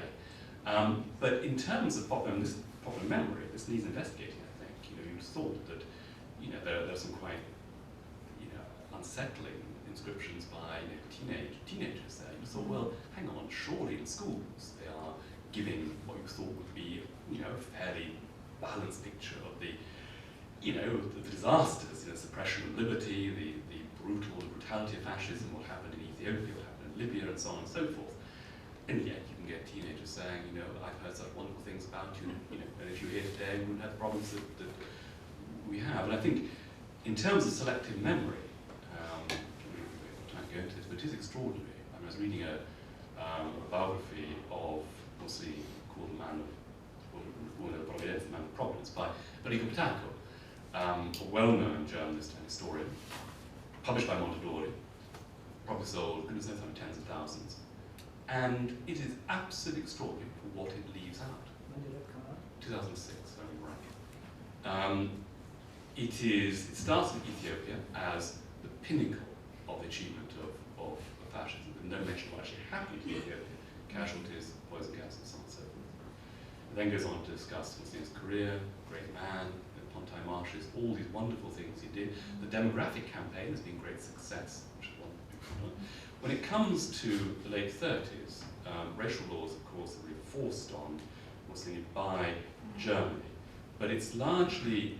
But in terms of popular memory, this needs investigating, I think. You thought that there are some quite unsettling inscriptions by teenagers there. You thought, well, hang on, surely in schools they are giving what you thought would be a fairly balanced picture of the disasters, suppression of liberty, the brutality of fascism, what happened in Ethiopia, what happened in Libya, and so on and so forth. And yet you can get teenagers saying, I've heard such wonderful things about you, and if you were here today, we wouldn't have the problems that we have. And I think in terms of selective memory, I won't go into this, but it is extraordinary. I was reading a biography of Mussolini called The Man of Providence by Enrico Pitacco, a well-known journalist and historian, published by Mondadori, probably sold, goodness knows how many tens of thousands. And it is absolutely extraordinary for what it leaves out. When did it come out? 2006, very right. It starts in Ethiopia as the pinnacle of the achievement of fascism, with no mention of what actually happened in Ethiopia, casualties, poison gas, and so on and so forth. It then goes on to discuss Mussolini's career, great man, the Pontai marshes, all these wonderful things he did. The demographic campaign has been a great success, which is wonderful. When it comes to the late 30s, racial laws, of course, were forced on Mussolini by Germany, but it's largely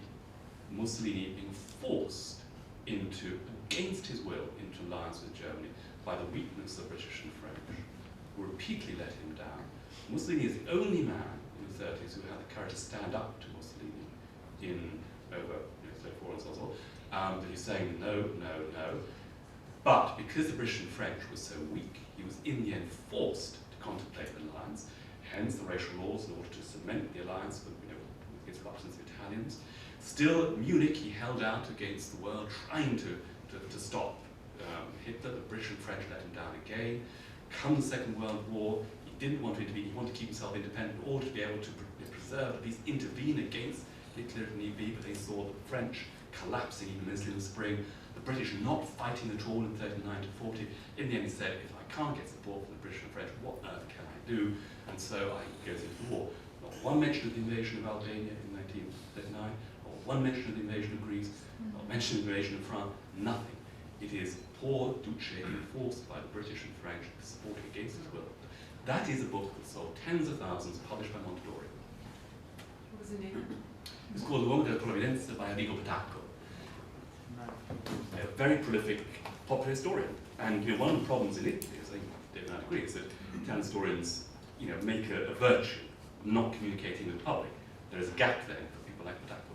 Mussolini being forced against his will, into alliance with Germany by the weakness of the British and French, who repeatedly let him down. Mussolini is the only man in the 30s who had the courage to stand up to Mussolini over 34 and so on. But he's saying no, no, no. But because the British and French were so weak, he was in the end forced to contemplate an alliance, hence the racial laws in order to cement the alliance against reluctance of Italians. Still, at Munich, he held out against the world, trying to stop Hitler. The British and French let him down again. Come the Second World War, he didn't want to intervene. He wanted to keep himself independent in order to be able to preserve, at least intervene against Hitler if need be, but they saw the French collapsing even in the spring, the British not fighting at all in 39 to 40. In the end, he said, if I can't get support from the British and French, what on earth can I do? And so I goes into the war. Not one mention of the invasion of Albania in 1939, or one mention of the invasion of Greece, not mention of the invasion of France, nothing. It is poor Duce enforced by the British and French, supporting against his will. That is a book that sold tens of thousands, published by Mondadori. What was the name? It's called L'Uomo della Provvidenza by Enrico Pitacco. A very prolific popular historian. And one of the problems in Italy, as I think David and I agree, is that Italian historians make a virtue of not communicating with the public. There is a gap there for people like Pitacco.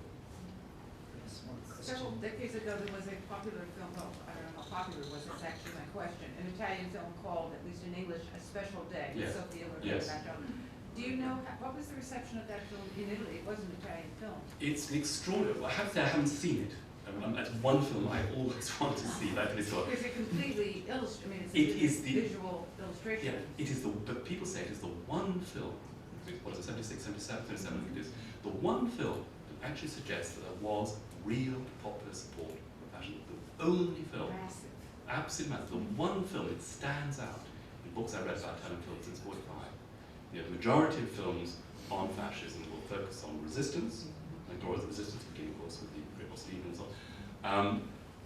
Several decades ago, there was a popular film, well, I don't know how popular it was, it's actually my question, an Italian film called, at least in English, A Special Day, with Yes. Sophia Yes. Loren. Do you know, what was the reception of that film in Italy? It was an Italian film. It's an extraordinary. I have to say I haven't seen it. That's one film I always want to see. That is what. Because it completely illustrates, I mean, it's It a is the visual illustration. Yeah, it is but people say it is the one film. What is it? 76, 77, 77. I think it is the one film that actually suggests that there was real popular support for fascism. The only film. Massive. Absolutely massive. The one film that stands out in books I've read about Italian films since 45. The majority of films on fascism will focus on resistance, like Dora's resistance, beginning of course with the Great Mussolini and so on.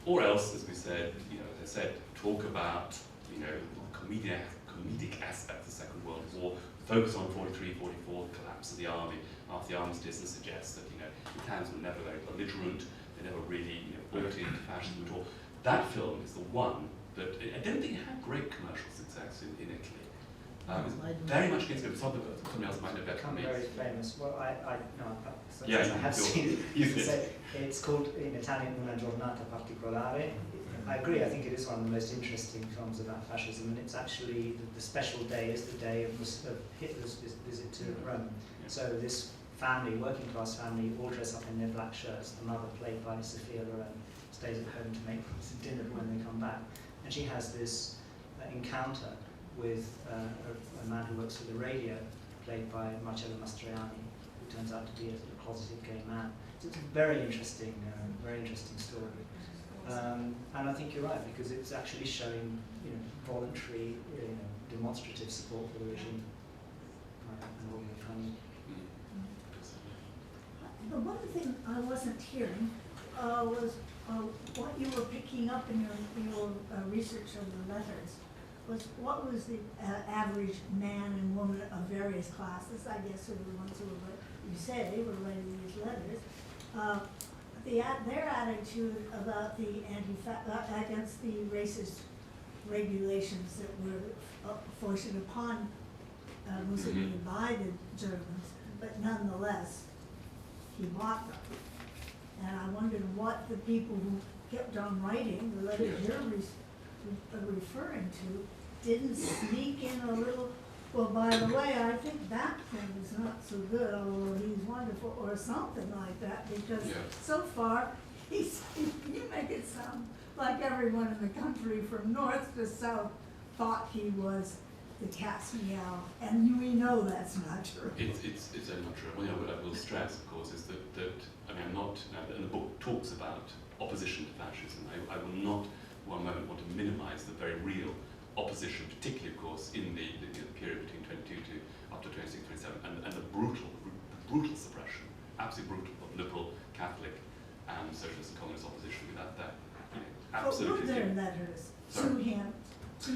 Or else, as we said, as I said, talk about comedic aspects of the Second World War, focus on 43, 44, the collapse of the army after the armistice, and suggest that Italians were never very belligerent, they never really bought into fascism at all. That film is the one that I don't think had great commercial success in Italy. It's very much against it. Somebody else might know better than Become me. very famous. Well, I have you're- seen you've it. seen it. It's called in Italian Una giornata particolare. I agree. I think it is one of the most interesting films about fascism, and it's actually the special day is the day of Hitler's visit to Rome. So this family, working class family, all dress up in their black shirts. The mother, played by Sophia Loren, stays at home to make dinner when they come back, and she has this encounter with a man who works for the radio, played by Marcello Mastroianni, who turns out to be a closeted gay man. it's a very interesting story. And I think you're right, because it's actually showing, voluntary, demonstrative support for the regime. And all the time. The one thing I wasn't hearing was what you were picking up in your research of the letters was what was the average man and woman of various classes, I guess, who were the ones who were, you say, were writing these letters. Their attitude about the against the racist regulations that were forced upon Mussolini by the Germans, but nonetheless, he bought them. And I wondered what the people who kept on writing, the letters you're referring to, didn't sneak in a little, well, by the way, I think that thing is not so good, or he's wonderful, or something like that, because so far, you make it sound like everyone in the country from north to south thought he was the cat's meow, and we know that's not true. It's not true. Well, what I will stress, of course, is that I mean, I'm not, and the book talks about opposition to fascism. I will not one moment want to minimize the very real opposition, particularly, of course, in the period between 22 to up to 26, 27, and the brutal suppression, absolutely brutal, of liberal, Catholic, and socialist and communist opposition. Absolutely. But were there letters to him, to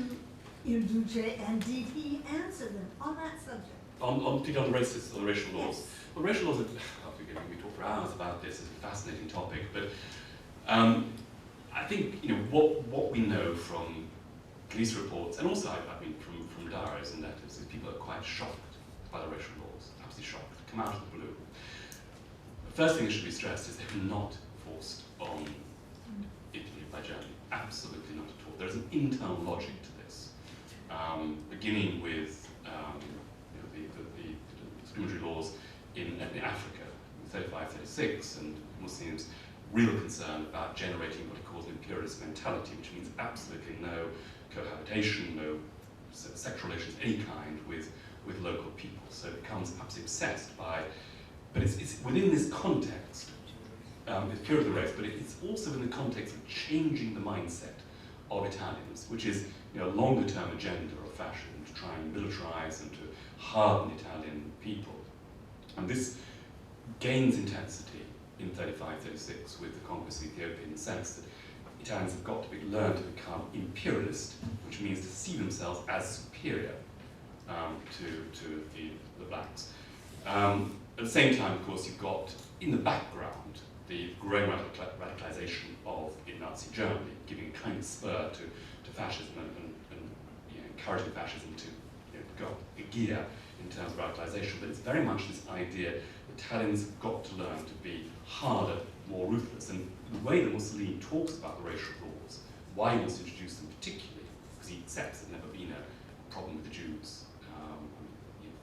Duce, and did he answer them on that subject? On the racial laws. Yes. Well, racial laws, we talk for hours about this, it's a fascinating topic, but I think what we know from police reports, and also I mean from diaries and letters, is people are quite shocked by the racial laws, absolutely shocked, come out of the blue. The first thing that should be stressed is they were not forced on Italy by Germany, absolutely not at all. There's an internal logic to this, beginning with the discriminatory laws in Africa, 35, 36, and Muslims' real concern about generating what he calls an imperialist mentality, which means absolutely no cohabitation, no sexual relations of any kind with local people. So it becomes absolutely obsessed by, but it's within this context, it's pure of the race, but it's also in the context of changing the mindset of Italians, which is a longer-term agenda of fascism, to try and militarize and to harden Italian people. And this gains intensity in 35, 36 with the conquest of Ethiopia, in the sense that Italians have got to learn to become imperialist, which means to see themselves as superior to the blacks. At the same time, of course, you've got in the background the growing radicalization of Nazi Germany, giving a kind of spur to fascism and encouraging fascism to go a gear in terms of radicalization. But it's very much this idea that Italians have got to learn to be harder, more ruthless. And the way that Mussolini talks about the racial laws, why he wants to introduce them particularly, because he accepts there's never been a problem with the Jews.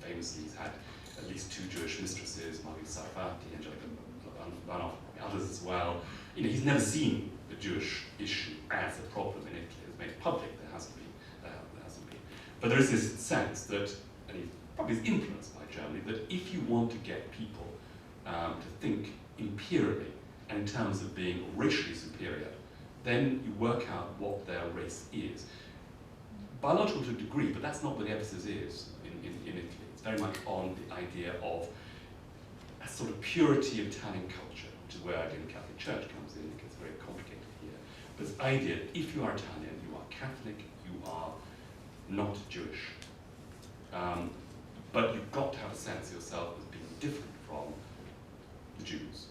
Famously, he's had at least 2 Jewish mistresses, Margherita Sarfatti, Angelica Banoff, others as well. He's never seen the Jewish issue as a problem in Italy. It's made public, there hasn't been. But there is this sense that, and he probably is influenced by Germany, that if you want to get people to think imperially and in terms of being racially superior, then you work out what their race is. Biological to a degree, but that's not what the emphasis is in Italy. It's very much on the idea of a sort of purity of Italian culture, which is where I think the Catholic Church comes in. It gets very complicated here. But this idea that if you are Italian, you are Catholic, you are not Jewish. But you've got to have a sense of yourself as being different from the Jews.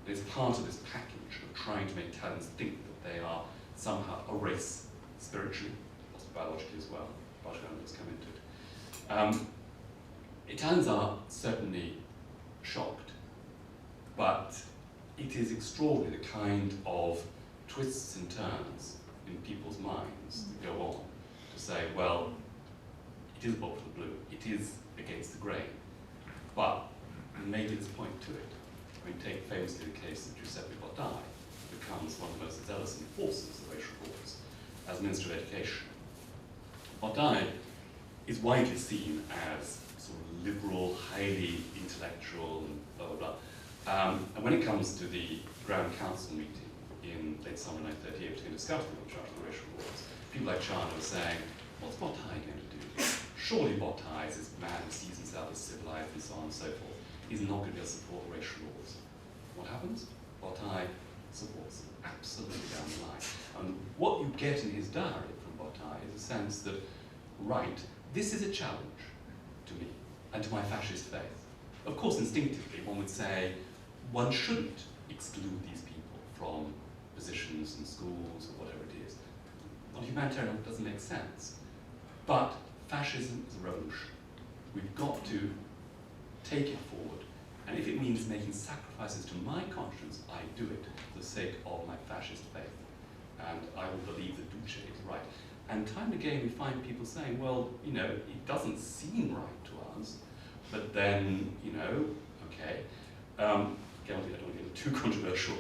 It's part of this package of trying to make Italians think that they are somehow a race spiritually, also biologically as well. Biological elements come into it. Italians are certainly shocked, but it is extraordinary the kind of twists and turns in people's minds that go on to say, well, it is a book for the blue, it is against the grain, but maybe there's a point to it. I mean, take famously the case of Giuseppe Bottai, who becomes one of the most zealous enforcers of racial laws as Minister of Education. Bottai is widely seen as sort of liberal, highly intellectual, and blah, blah, blah. And when it comes to the Grand Council meeting in late summer 1938, which they discussed the introduction of racial laws, people like China were saying, what's Bottai going to do? Surely Bottai is this man who sees himself as civilized and so on and so forth. He's not going to be able to support racial laws. What happens? Bottai supports them, absolutely down the line. And what you get in his diary from Bottai is a sense that, right, this is a challenge to me and to my fascist faith. Of course, instinctively, one would say one shouldn't exclude these people from positions in schools or whatever it is. On humanitarian, it doesn't make sense. But fascism is a revolution. We've got to take it forward. And if it means making sacrifices to my conscience, I do it for the sake of my fascist faith. And I will believe that Duce is right. And time and again we find people saying, well, you know, it doesn't seem right to us, but then, you know, okay. Again, I don't want to get into too controversial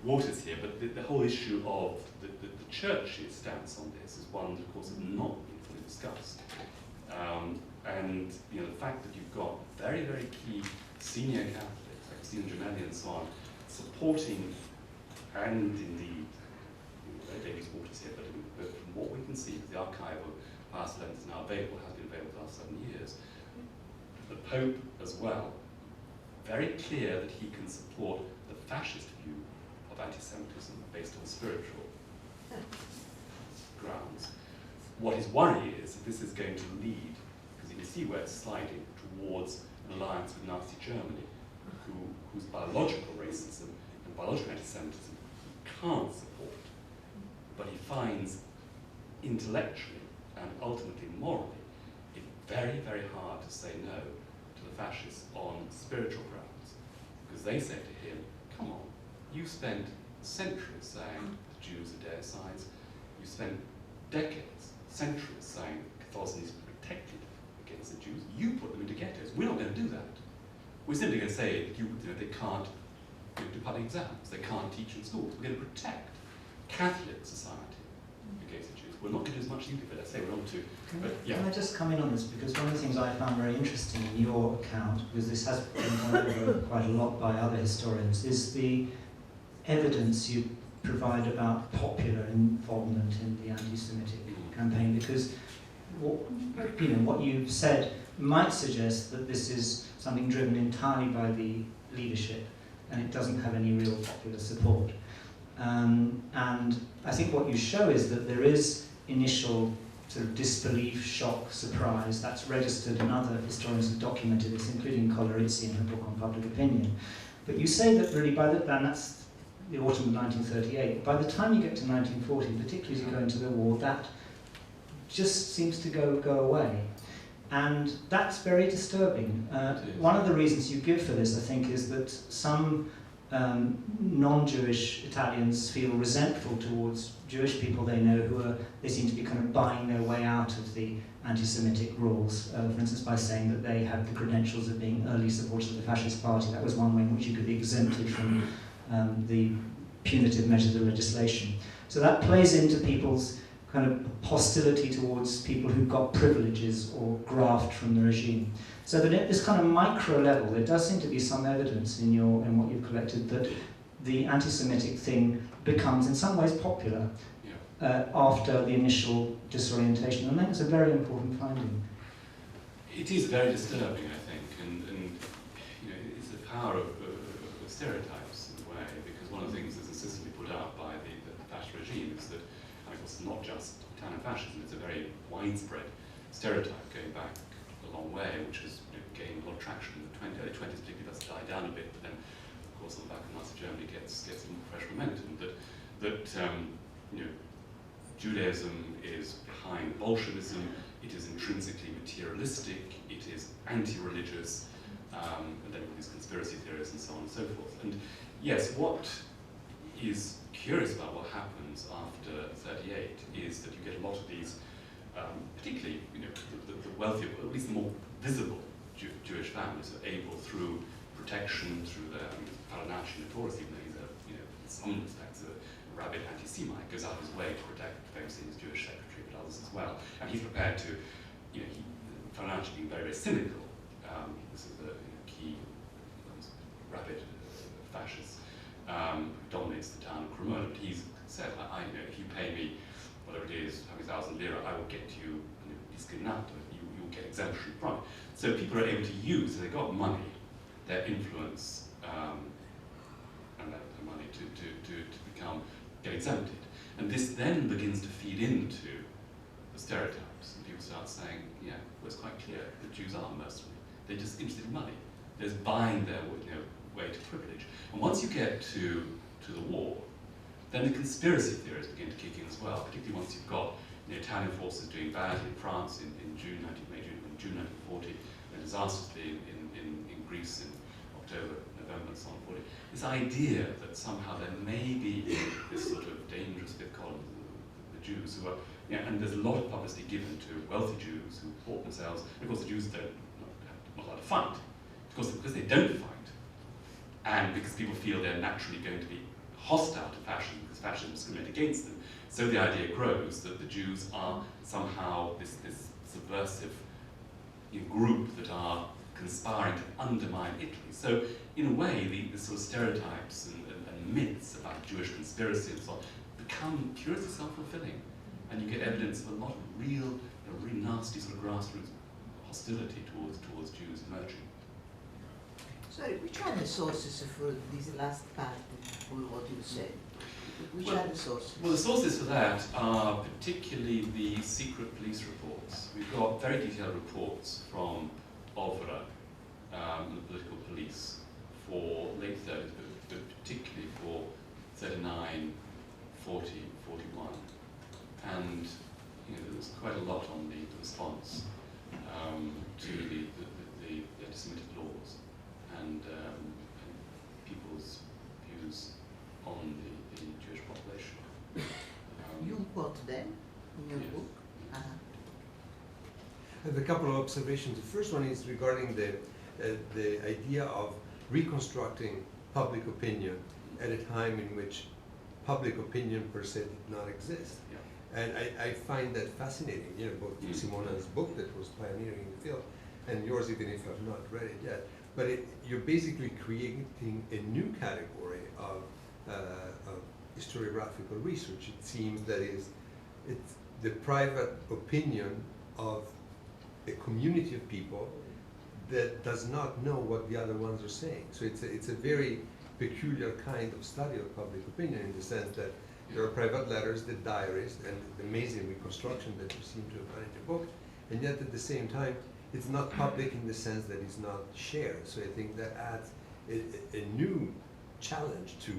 waters here, but the whole issue of the church's stance on this is one that, of course, has not been fully discussed. And, you know, the fact that you've got very, very key senior Catholics, like Stephen Gemelli and so on, supporting, and indeed, very dangerous waters here, but from what we can see, because the archive of past events is now available, has been available for the last 7 years, the Pope as well, very clear that he can support the fascist view of anti-Semitism based on spiritual grounds. What his worry is that this is going to lead, because you can see where it's sliding, towards an alliance with Nazi Germany, whose biological racism and biological anti-Semitism he can't support, but he finds intellectually and ultimately morally it very, very hard to say no to the fascists on spiritual grounds, because they say to him, come on, you spent centuries saying the Jews are deicides, you spent decades, centuries saying Catholicism is protected against the Jews, you put them into ghettos. We're not going to do that. We're simply going to say that they can't do public exams, they can't teach in schools. We're going to protect Catholic society against the Jews. We're not going to do as much as you do, but let's say we're on to. Can I just come in on this? Because one of the things I found very interesting in your account, because this has been gone over quite a lot by other historians, is the evidence you provide about popular involvement in the anti-Semitic campaign. Because what you've said might suggest that this is something driven entirely by the leadership, and it doesn't have any real popular support. And I think what you show is that there is initial sort of disbelief, shock, surprise. That's registered, and other historians have documented this, including Colerizzi in her book on public opinion. But you say that really and that's the autumn of 1938, by the time you get to 1940, particularly as you go into the war, that just seems to go away. And that's very disturbing. One of the reasons you give for this, I think, is that some non-Jewish Italians feel resentful towards Jewish people they know they seem to be kind of buying their way out of the anti-Semitic rules, for instance by saying that they have the credentials of being early supporters of the fascist party. That was one way in which you could be exempted from the punitive measures of legislation. So that plays into people's kind of hostility towards people who got privileges or graft from the regime. So that at this kind of micro level, there does seem to be some evidence in what you've collected that the anti-Semitic thing becomes in some ways popular after the initial disorientation. And I think it's a very important finding. It is very disturbing, I think, and it's the power of stereotypes in a way, because one of the things that's insistently put out by the fascist regime is that, and of course, it's not just Italian fascism, it's a very widespread stereotype going back a long way, which has gained a lot of traction in the early 20s, particularly. That's died down a bit, but then, of course, on the back of Nazi Germany gets a more fresh momentum. That Judaism is behind Bolshevism. It is intrinsically materialistic. It is anti-religious, and then all these conspiracy theories and so on and so forth. And yes, what is curious about what happens after 38 is that you get a lot of these, particularly the wealthier, or at least the more visible Jewish families are able, through protection, through their Farinacci notorious, even though he's in some respects a rabid anti-Semite, goes out of his way to protect famously his Jewish secretary, but others as well. And he's prepared to, Farinacci being very, very cynical, this is the key rabid fascist, who dominates the town of Cremona. But he's said, you know, if you pay me whatever it is, 100,000 lira, I will get you you'll get exemption from it. So people are able to use, if they've got money, their influence and their money to get exempted. And this then begins to feed into the stereotypes. And people start saying, yeah, well, it's quite clear that Jews are mercenary. They're just interested in money. They're just buying their way to privilege. And once you get to the war, then the conspiracy theories begin to kick in as well, particularly once you've got Italian forces doing badly in France in June 1940, and disastrously in Greece in October, November, and so on. 40. This idea that somehow there may be this sort of dangerous fifth column, the Jews who are, and there's a lot of publicity given to wealthy Jews who fought themselves. And of course, the Jews not allowed to fight, because they don't fight, and because people feel they're naturally going to be hostile to fascism because fascism discriminates against them. So the idea grows that the Jews are somehow this subversive group that are conspiring to undermine Italy. So in a way, the sort of stereotypes and myths about Jewish conspiracy and so on become curiously self-fulfilling. And you get evidence of a lot of real, really nasty sort of grassroots hostility towards Jews emerging. Sorry, which are the sources for this last part of what you said? Which are the sources? Well, the sources for that are particularly the secret police reports. We've got very detailed reports from OVRA, the political police, for late 30s, but particularly for 39, 40, 41. And there's quite a lot on the response to the anti-Semitic laws and people's views on the Jewish population. You quote them in your yes. book? I have a couple of observations. The first one is regarding the idea of reconstructing public opinion at a time in which public opinion per se did not exist. Yeah. And I find that fascinating, both Simona's book that was pioneering the field, and yours, even if I've not read it yet. But you're basically creating a new category of historiographical research. It seems that it's the private opinion of a community of people that does not know what the other ones are saying. So it's a very peculiar kind of study of public opinion, in the sense that there are private letters, the diaries, and the amazing reconstruction that you seem to have done in your book, and yet at the same time, it's not public in the sense that it's not shared. So I think that adds a new challenge to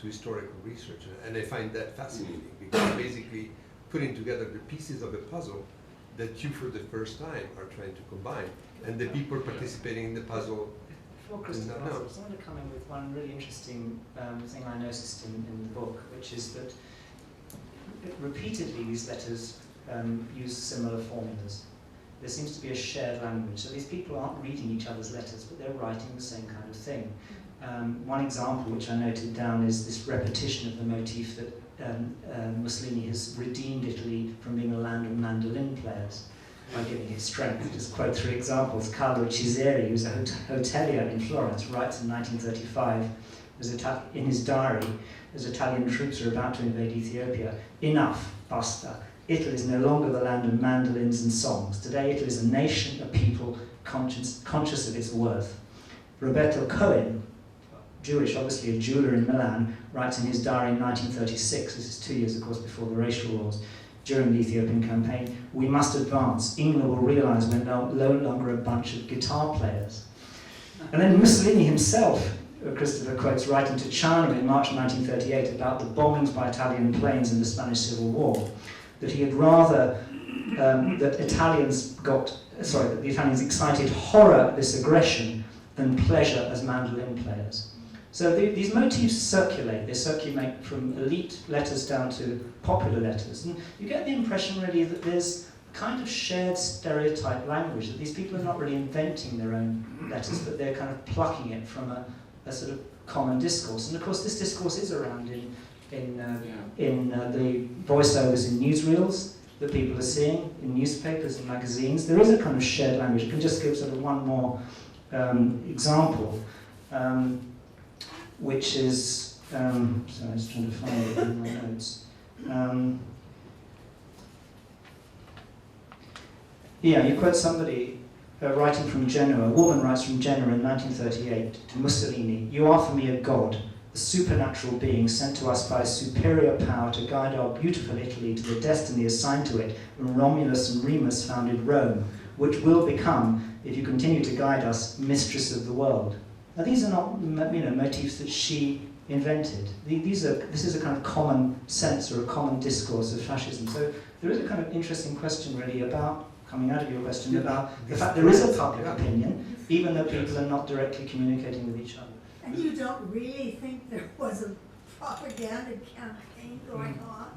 historical research, and I find that fascinating, because basically putting together the pieces of a puzzle that you for the first time are trying to combine, and the people participating in the puzzle. Before Christopher answers, I want to come in with one really interesting thing I noticed in the book, which is that repeatedly these letters use similar formulas. There seems to be a shared language. So these people aren't reading each other's letters, but they're writing the same kind of thing. One example which I noted down is this repetition of the motif that Mussolini has redeemed Italy from being a land of mandolin players by giving it strength. Just quote three examples. Carlo Cesari, who's a hotelier in Florence, writes in 1935 in his diary, as Italian troops are about to invade Ethiopia, "Enough, basta. Italy is no longer the land of mandolins and songs. Today Italy is a nation, a people, conscious of its worth." Roberto Cohen, Jewish, obviously a jeweler in Milan, writes in his diary in 1936, this is 2 years, of course, before the racial wars, during the Ethiopian campaign, "We must advance. England will realize we're no longer a bunch of guitar players." And then Mussolini himself, Christopher quotes, writing to China in March 1938 about the bombings by Italian planes in the Spanish Civil War, that he had rather, that the Italians excited horror at this aggression than pleasure as mandolin players. So these motifs circulate. They circulate from elite letters down to popular letters. And you get the impression really that there's kind of shared stereotype language, that these people are not really inventing their own letters, but they're kind of plucking it from a sort of common discourse. And of course this discourse is around in the voiceovers in newsreels that people are seeing, in newspapers and magazines. There is a kind of shared language. I can just give sort of one more example. which is, sorry, I'm just trying to find it in my notes. Yeah, you quote somebody writing from Genoa, a woman writes from Genoa in 1938 to Mussolini, "You are for me a god, a supernatural being sent to us by a superior power to guide our beautiful Italy to the destiny assigned to it when Romulus and Remus founded Rome, which will become, if you continue to guide us, mistress of the world." Now these are not motifs that she invented. This is a kind of common sense or a common discourse of fascism. So there is a kind of interesting question really about, coming out of your question, about the fact there is a public opinion, even though people are not directly communicating with each other. And you don't really think there was a propaganda campaign going on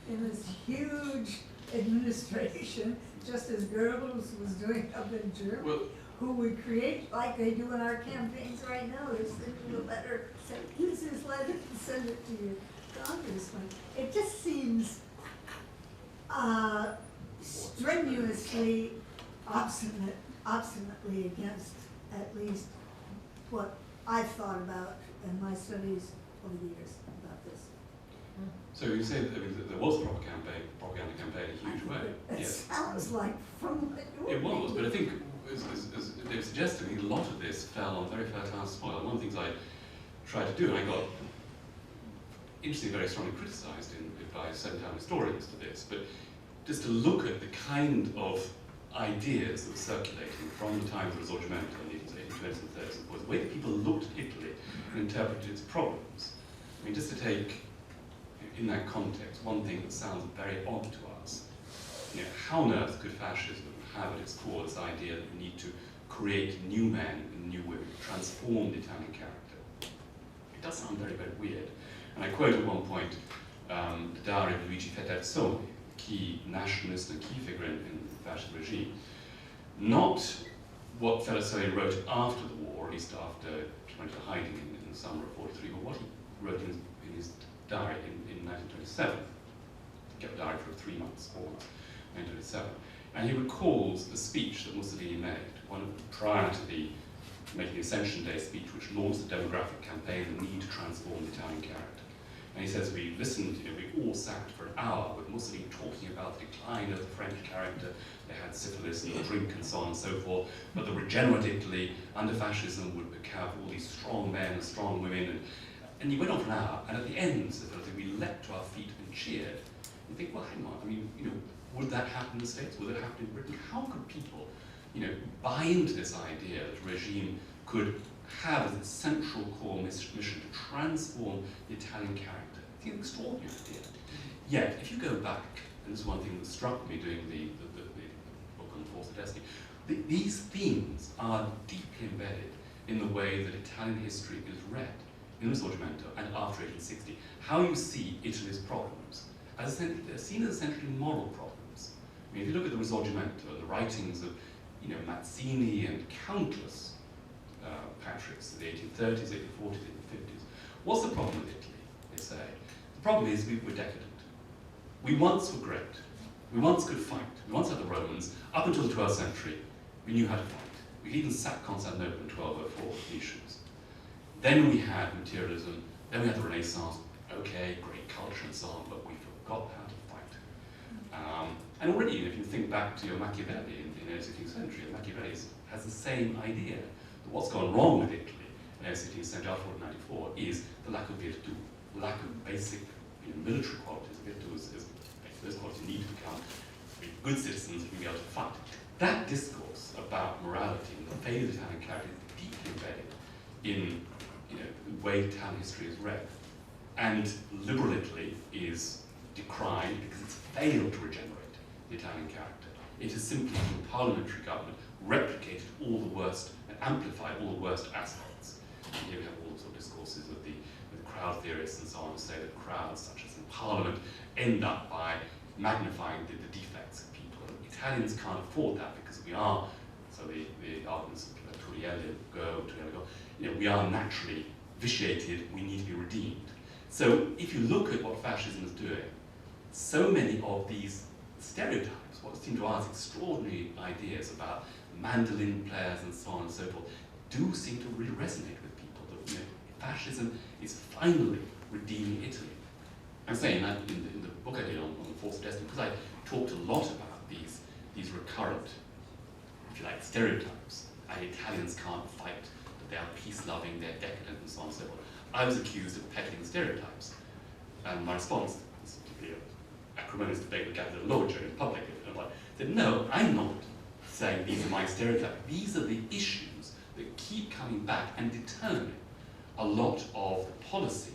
in this huge administration, just as Goebbels was doing up in Germany, who would create, like they do in our campaigns right now, they send you a letter, say, here's his letter, and send it to your congressman. It just seems strenuously, obstinately against at least what I've thought about in my studies over the years about this. So you say that there was a propaganda campaign in a huge way. It Yes. sounds like from what you're It was, reading. but I think, as Dave suggested, I think a lot of this fell on very fertile soil. One of the things I tried to do, and I got, interestingly, very strongly criticised by certain historians for this, but just to look at the kind of ideas that were circulating from the time of the Risorgimento in the 1820s and 30s and 40s, the way that people looked at Italy and interpreted its problems. I mean, just to take, in that context, one thing that sounds very odd to us, how on earth could fascism have at its core this idea that we need to create new men and new women, transform the Italian character? It does sound very, very weird. And I quote at one point the diary of Luigi Federzoni, key nationalist and key figure in the fascist regime. Not what Federzoni wrote after the war, at least after he went into hiding in the summer of 43, but what he wrote in his diary in 1927. He kept a diary for 3 months, 4 months, 1927. And he recalls the speech that Mussolini made, prior to making the Ascension Day speech, which launched the demographic campaign, the need to transform the Italian character. And he says, we listened, we all sat for an hour with Mussolini talking about the decline of the French character. They had syphilis and drink and so on and so forth, but the regenerate Italy under fascism would have all these strong men and strong women. And he went on for an hour, and at the end, we leapt to our feet and cheered. You think, well, hang on, I mean, would that happen in the States? Would it happen in Britain? How could people, buy into this idea that a regime could have as its central core mission to transform the Italian character? It's an extraordinary idea. Yet, if you go back, and this is one thing that struck me doing the book on the Force of Destiny, these themes are deeply embedded in the way that Italian history is read in the Risorgimento and after 1860. How you see Italy's problems as seen as essentially moral problems. I mean, if you look at the Risorgimento, the writings of Mazzini and countless patriots in the 1830s, 1840s, 1850s, what's the problem with Italy, they say? The problem is we were decadent. We once were great. We once could fight. We once had the Romans. Up until the 12th century, we knew how to fight. We even sacked Constantinople in 1204 with Venetians. Then we had materialism. Then we had the Renaissance. Okay, great culture and so on, but we forgot how to fight. And already, if you think back to your Machiavelli in the 16th century, Machiavelli has the same idea that what's gone wrong with Italy in the 16th century after 1494 is the lack of virtu, the lack of basic military qualities. Virtu is those qualities need to become good citizens and be able to fight. That discourse about morality and the failure of Italian character is deeply embedded in the way Italian history is read. And liberal Italy is decried because it's failed to regenerate the Italian character. It has simply, through parliamentary government, replicated all the worst and amplified all the worst aspects. And here we have all the sort of discourses with the crowd theorists and so on, who say that crowds, such as in Parliament, end up by magnifying the defects of people. And Italians can't afford that because we are, so the arguments of Turriello, we are naturally vitiated, we need to be redeemed. So if you look at what fascism is doing, so many of these stereotypes, what seem to us extraordinary ideas about mandolin players and so on and so forth, do seem to really resonate with people. That, fascism is finally redeeming Italy. I'm saying that in the book I did on the Force of Destiny, because I talked a lot about these recurrent, if you like, stereotypes. Italians can't fight, that they are peace-loving, they're decadent, and so on and so forth. I was accused of peddling stereotypes. And my response, this is particularly an acrimonious debate with Gabriel Lodge in public, and I said, no, I'm not saying these are my stereotypes. These are the issues that keep coming back and determine a lot of the policy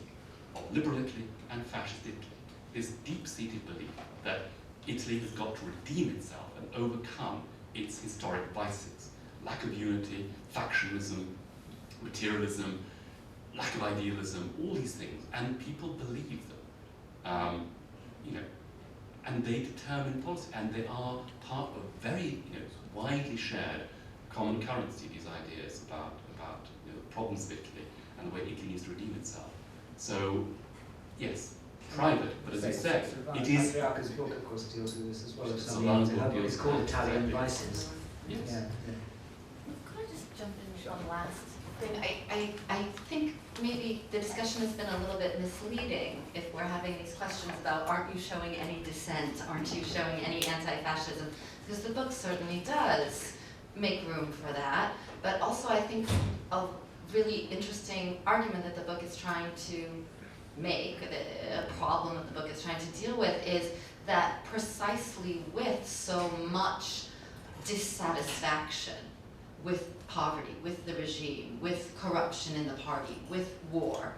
of liberal Italy and fascist Italy. This deep-seated belief that Italy has got to redeem itself and overcome its historic vices. Lack of unity, factionalism, materialism, lack of idealism, all these things, and people believe them. And they determine policy, and they are part of very widely shared common currency, these ideas about the problems of Italy and the way Italy needs to redeem itself. So, yes, private, but as you say, it is... Patriarch's book, of course, deals with this as well. Solano's book deals It's called with Italian exactly. Vices. Yes. Yeah. Could I just jump in one last thing? I think maybe the discussion has been a little bit misleading if we're having these questions about aren't you showing any dissent, aren't you showing any anti-fascism, because the book certainly does make room for that, but also I think a really interesting argument that the book is trying to make, a problem that the book is trying to deal with, is that precisely with so much dissatisfaction with poverty, with the regime, with corruption in the party, with war,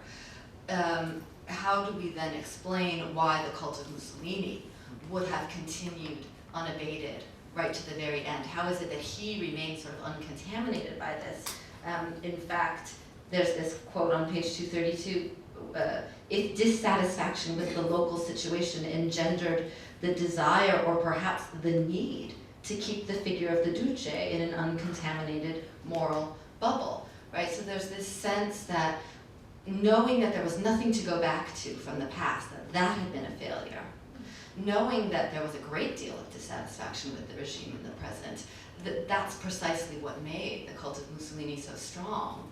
how do we then explain why the cult of Mussolini would have continued unabated right to the very end? How is it that he remained sort of uncontaminated by this? In fact, there's this quote on page 232, if dissatisfaction with the local situation engendered the desire or perhaps the need to keep the figure of the Duce in an uncontaminated moral bubble, right? So there's this sense that knowing that there was nothing to go back to from the past, that had been a failure, knowing that there was a great deal of dissatisfaction with the regime in the present, that's precisely what made the cult of Mussolini so strong,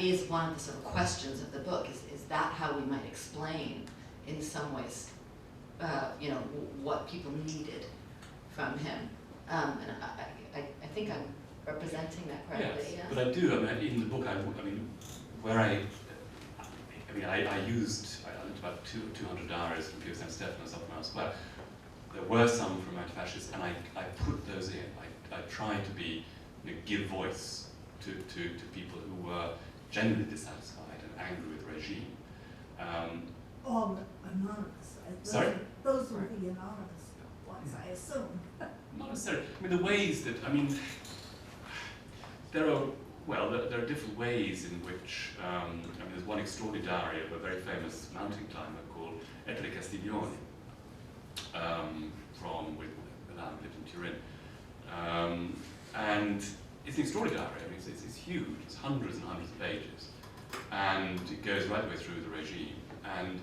is one of the sort of questions of the book. Is that how we might explain, in some ways, what people needed from him? And I think I'm representing that correctly. Yes, Yeah? but I do. I mean, in the book, I looked about 200 diaries from Pio San Stefano and something else. But there were some from anti-fascists, and I put those in. I tried to give voice to people who were genuinely dissatisfied and angry with the regime. All anonymous. Sorry? Those will be anonymous ones, I assume. Not necessarily. I mean, the ways that, there are different ways in which, there's one extraordinary diary of a very famous mountain climber called Ettore Castiglione, with Milan, lived in Turin. And it's an extraordinary diary. I mean, it's huge. It's hundreds and hundreds of pages. And it goes right the way through the regime. And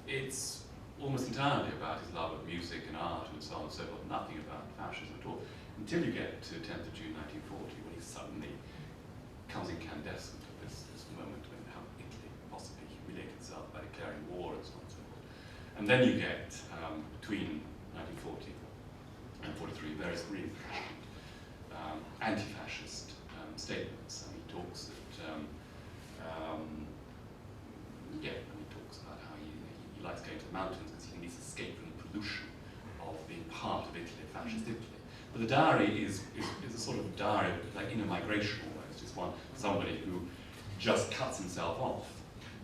it's almost entirely about his love of music and art and so on and so forth, nothing about fascism at all, until you get to 10th of June 1940, when he suddenly comes incandescent at this moment when how Italy possibly humiliated itself by declaring war and so on and so forth. And then you get, between 1940 and 43, various really anti-fascist statements. And he talks that, he talks about how he likes going to the mountains because he needs to escape from the pollution of being part of Italy, fascist Italy. But the diary is a sort of diary, like in a migration almost. It's somebody who just cuts himself off.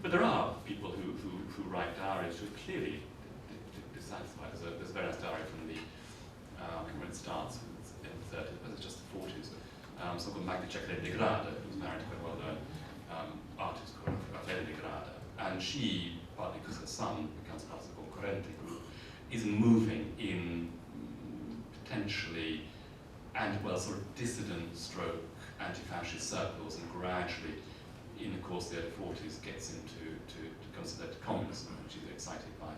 But there are people who write diaries who are clearly dissatisfied. There's a very nice diary from the, I think when it starts, in the 30s, but it's just the 40s. Someone called Magda Cecchetti-Degrada, who's married to quite a well-known artist called Raffaele Degrada. And she, partly because her son becomes part of the Concorrente group, is moving in potentially sort of dissident stroke anti-fascist circles, and gradually, in the course of the early 40s, gets into considered communism, which is excited by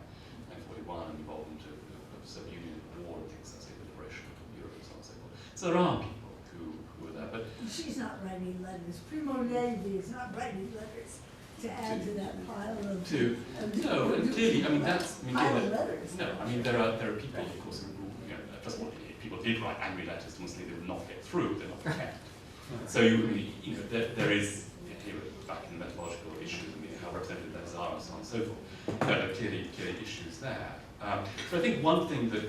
1941 and involved into the Soviet Union war and things, that's the liberation of Europe and so on and so forth. So there are people who are there, but She's not writing letters. Primo Levi is not writing letters to add to that pile of... No, and clearly, I mean, that's... I mean, pile of letters. No, I mean, there are people, of course, who, you know, first of all, people did write angry letters to Mussolini, they would not get through, they're not kept. So, you know, there is, you know, back in the methodological issues, I mean, how representative those are and so on and so forth. There are clearly issues there. So I think one thing that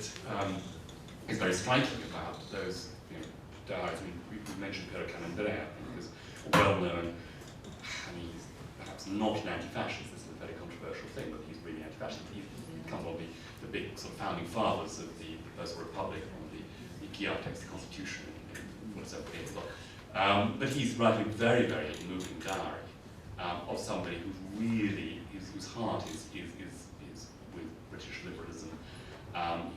is very striking about those, you know, diaries, I mean, we mentioned Piero Calandrea, because well known, I mean, he's perhaps not an anti-fascist, this is a very controversial thing, but he's really anti-fascist. He comes on the big sort of founding fathers of the Proposal Republic, on the key architects of the Constitution, whatever it is. But he's writing a very, very moving diary of somebody who's really, whose heart is with British liberalism.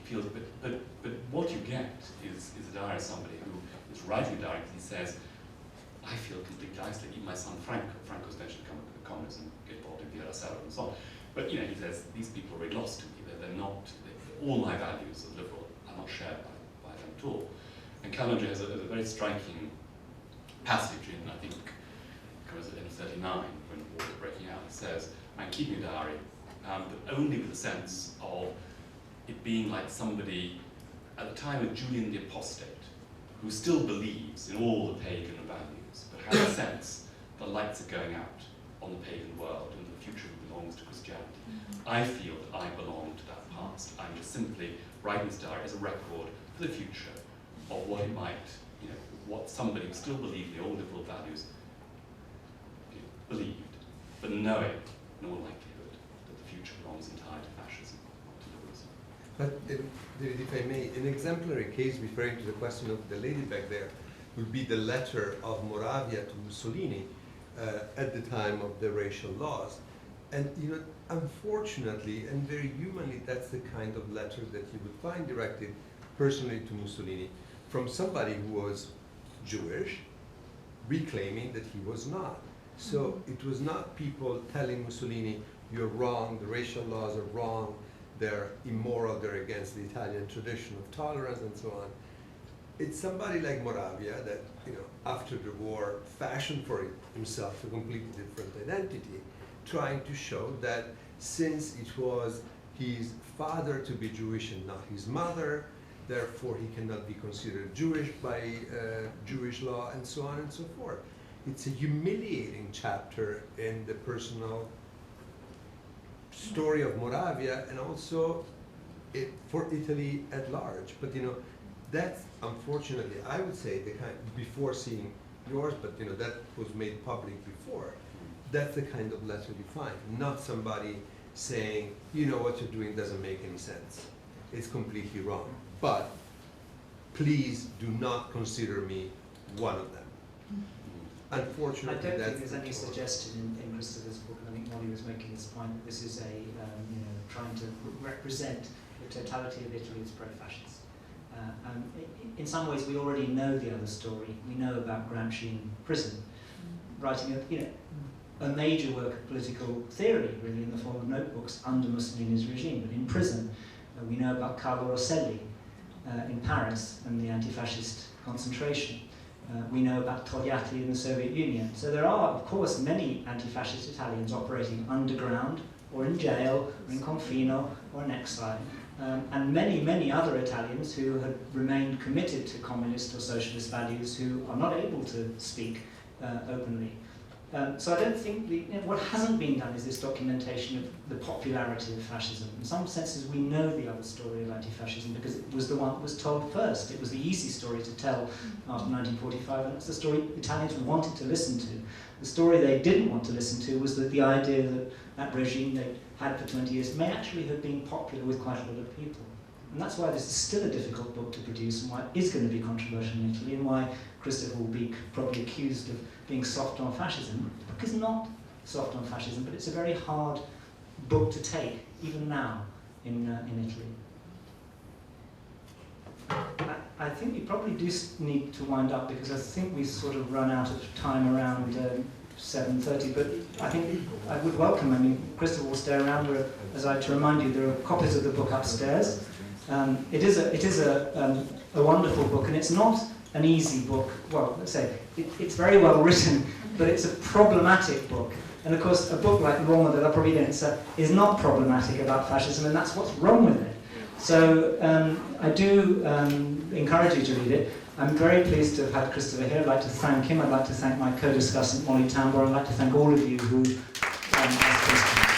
He feels, but what you get is a diary of somebody who is writing a diary because he says, I feel completely isolated. Even my son Franco's eventually come to the communism, get involved in Villa Sera and so on. But you know, he says, these people are very lost to me. They're not, all my values of liberal are not shared by them at all. And Calandrea has a very striking passage in, I think, it was in 39, when the war was breaking out. He says, I'm keeping a diary, but only with a sense of it being like somebody at the time of Julian the Apostate, who still believes in all the pagan values, but has a sense the lights are going out on the pagan world and the future belongs to Christianity. I feel that I belong to that past. I'm just simply writing this diary as a record for the future of what it might, you know, what somebody who still believed in the old liberal values believed, but knowing, in all likelihood, that the future belongs entirely to fascism, not to liberalism. But if I may, an exemplary case referring to the question of the lady back there would be the letter of Moravia to Mussolini at the time of the racial laws. And you know, unfortunately and very humanly, that's the kind of letter that you would find directed personally to Mussolini from somebody who was Jewish, reclaiming that he was not. So it was not people telling Mussolini, you're wrong, the racial laws are wrong, they're immoral, they're against the Italian tradition of tolerance and so on. It's somebody like Moravia that, you know, after the war fashioned for himself a completely different identity, trying to show that since it was his father to be Jewish and not his mother, therefore he cannot be considered Jewish by Jewish law, and so on and so forth. It's a humiliating chapter in the personal story of Moravia, and also for Italy at large. But you know, that's unfortunately, I would say, the kind, before seeing yours, but you know, that was made public before. That's the kind of letter you find, not somebody saying, you know, what you're doing doesn't make any sense. It's completely wrong. But please do not consider me one of them. Unfortunately, I don't think there's any suggestion in Christopher's book, and I think Molly was making this point, that this is a, you know, trying to represent the totality of Italy as pro-fascist. In some ways, we already know the other story. We know about Gramsci in prison, writing a, you know, a major work of political theory, really, in the form of notebooks under Mussolini's regime. But in prison, we know about Carlo Rosselli in Paris and the anti-fascist concentration. We know about Togliatti in the Soviet Union. So there are, of course, many anti-fascist Italians operating underground, or in jail, or in confino, or in exile. And many, many other Italians who have remained committed to communist or socialist values who are not able to speak openly. So I don't think, what hasn't been done is this documentation of the popularity of fascism. In some senses, we know the other story of anti-fascism because it was the one that was told first. It was the easy story to tell after 1945, and it's the story Italians wanted to listen to. The story they didn't want to listen to was that the idea that that regime they had for 20 years may actually have been popular with quite a lot of people. And that's why this is still a difficult book to produce, and why it is going to be controversial in Italy, and why Christopher will be probably accused of being soft on fascism. The book is not soft on fascism, but it's a very hard book to take, even now, in Italy. I think we probably do need to wind up, because I think we sort of run out of time around 7:30, but I think I would welcome, I mean, Christopher will stay around. As I to remind you, there are copies of the book upstairs. It is a wonderful book, and it's not an easy book. Well, let's say it's very well written, but it's a problematic book. And of course, a book like L'uomo della provvidenza is not problematic about fascism, and that's what's wrong with it. So I do encourage you to read it. I'm very pleased to have had Christopher here. I'd like to thank him. I'd like to thank my co-discussant, Molly Tambor. I'd like to thank all of you who asked questions.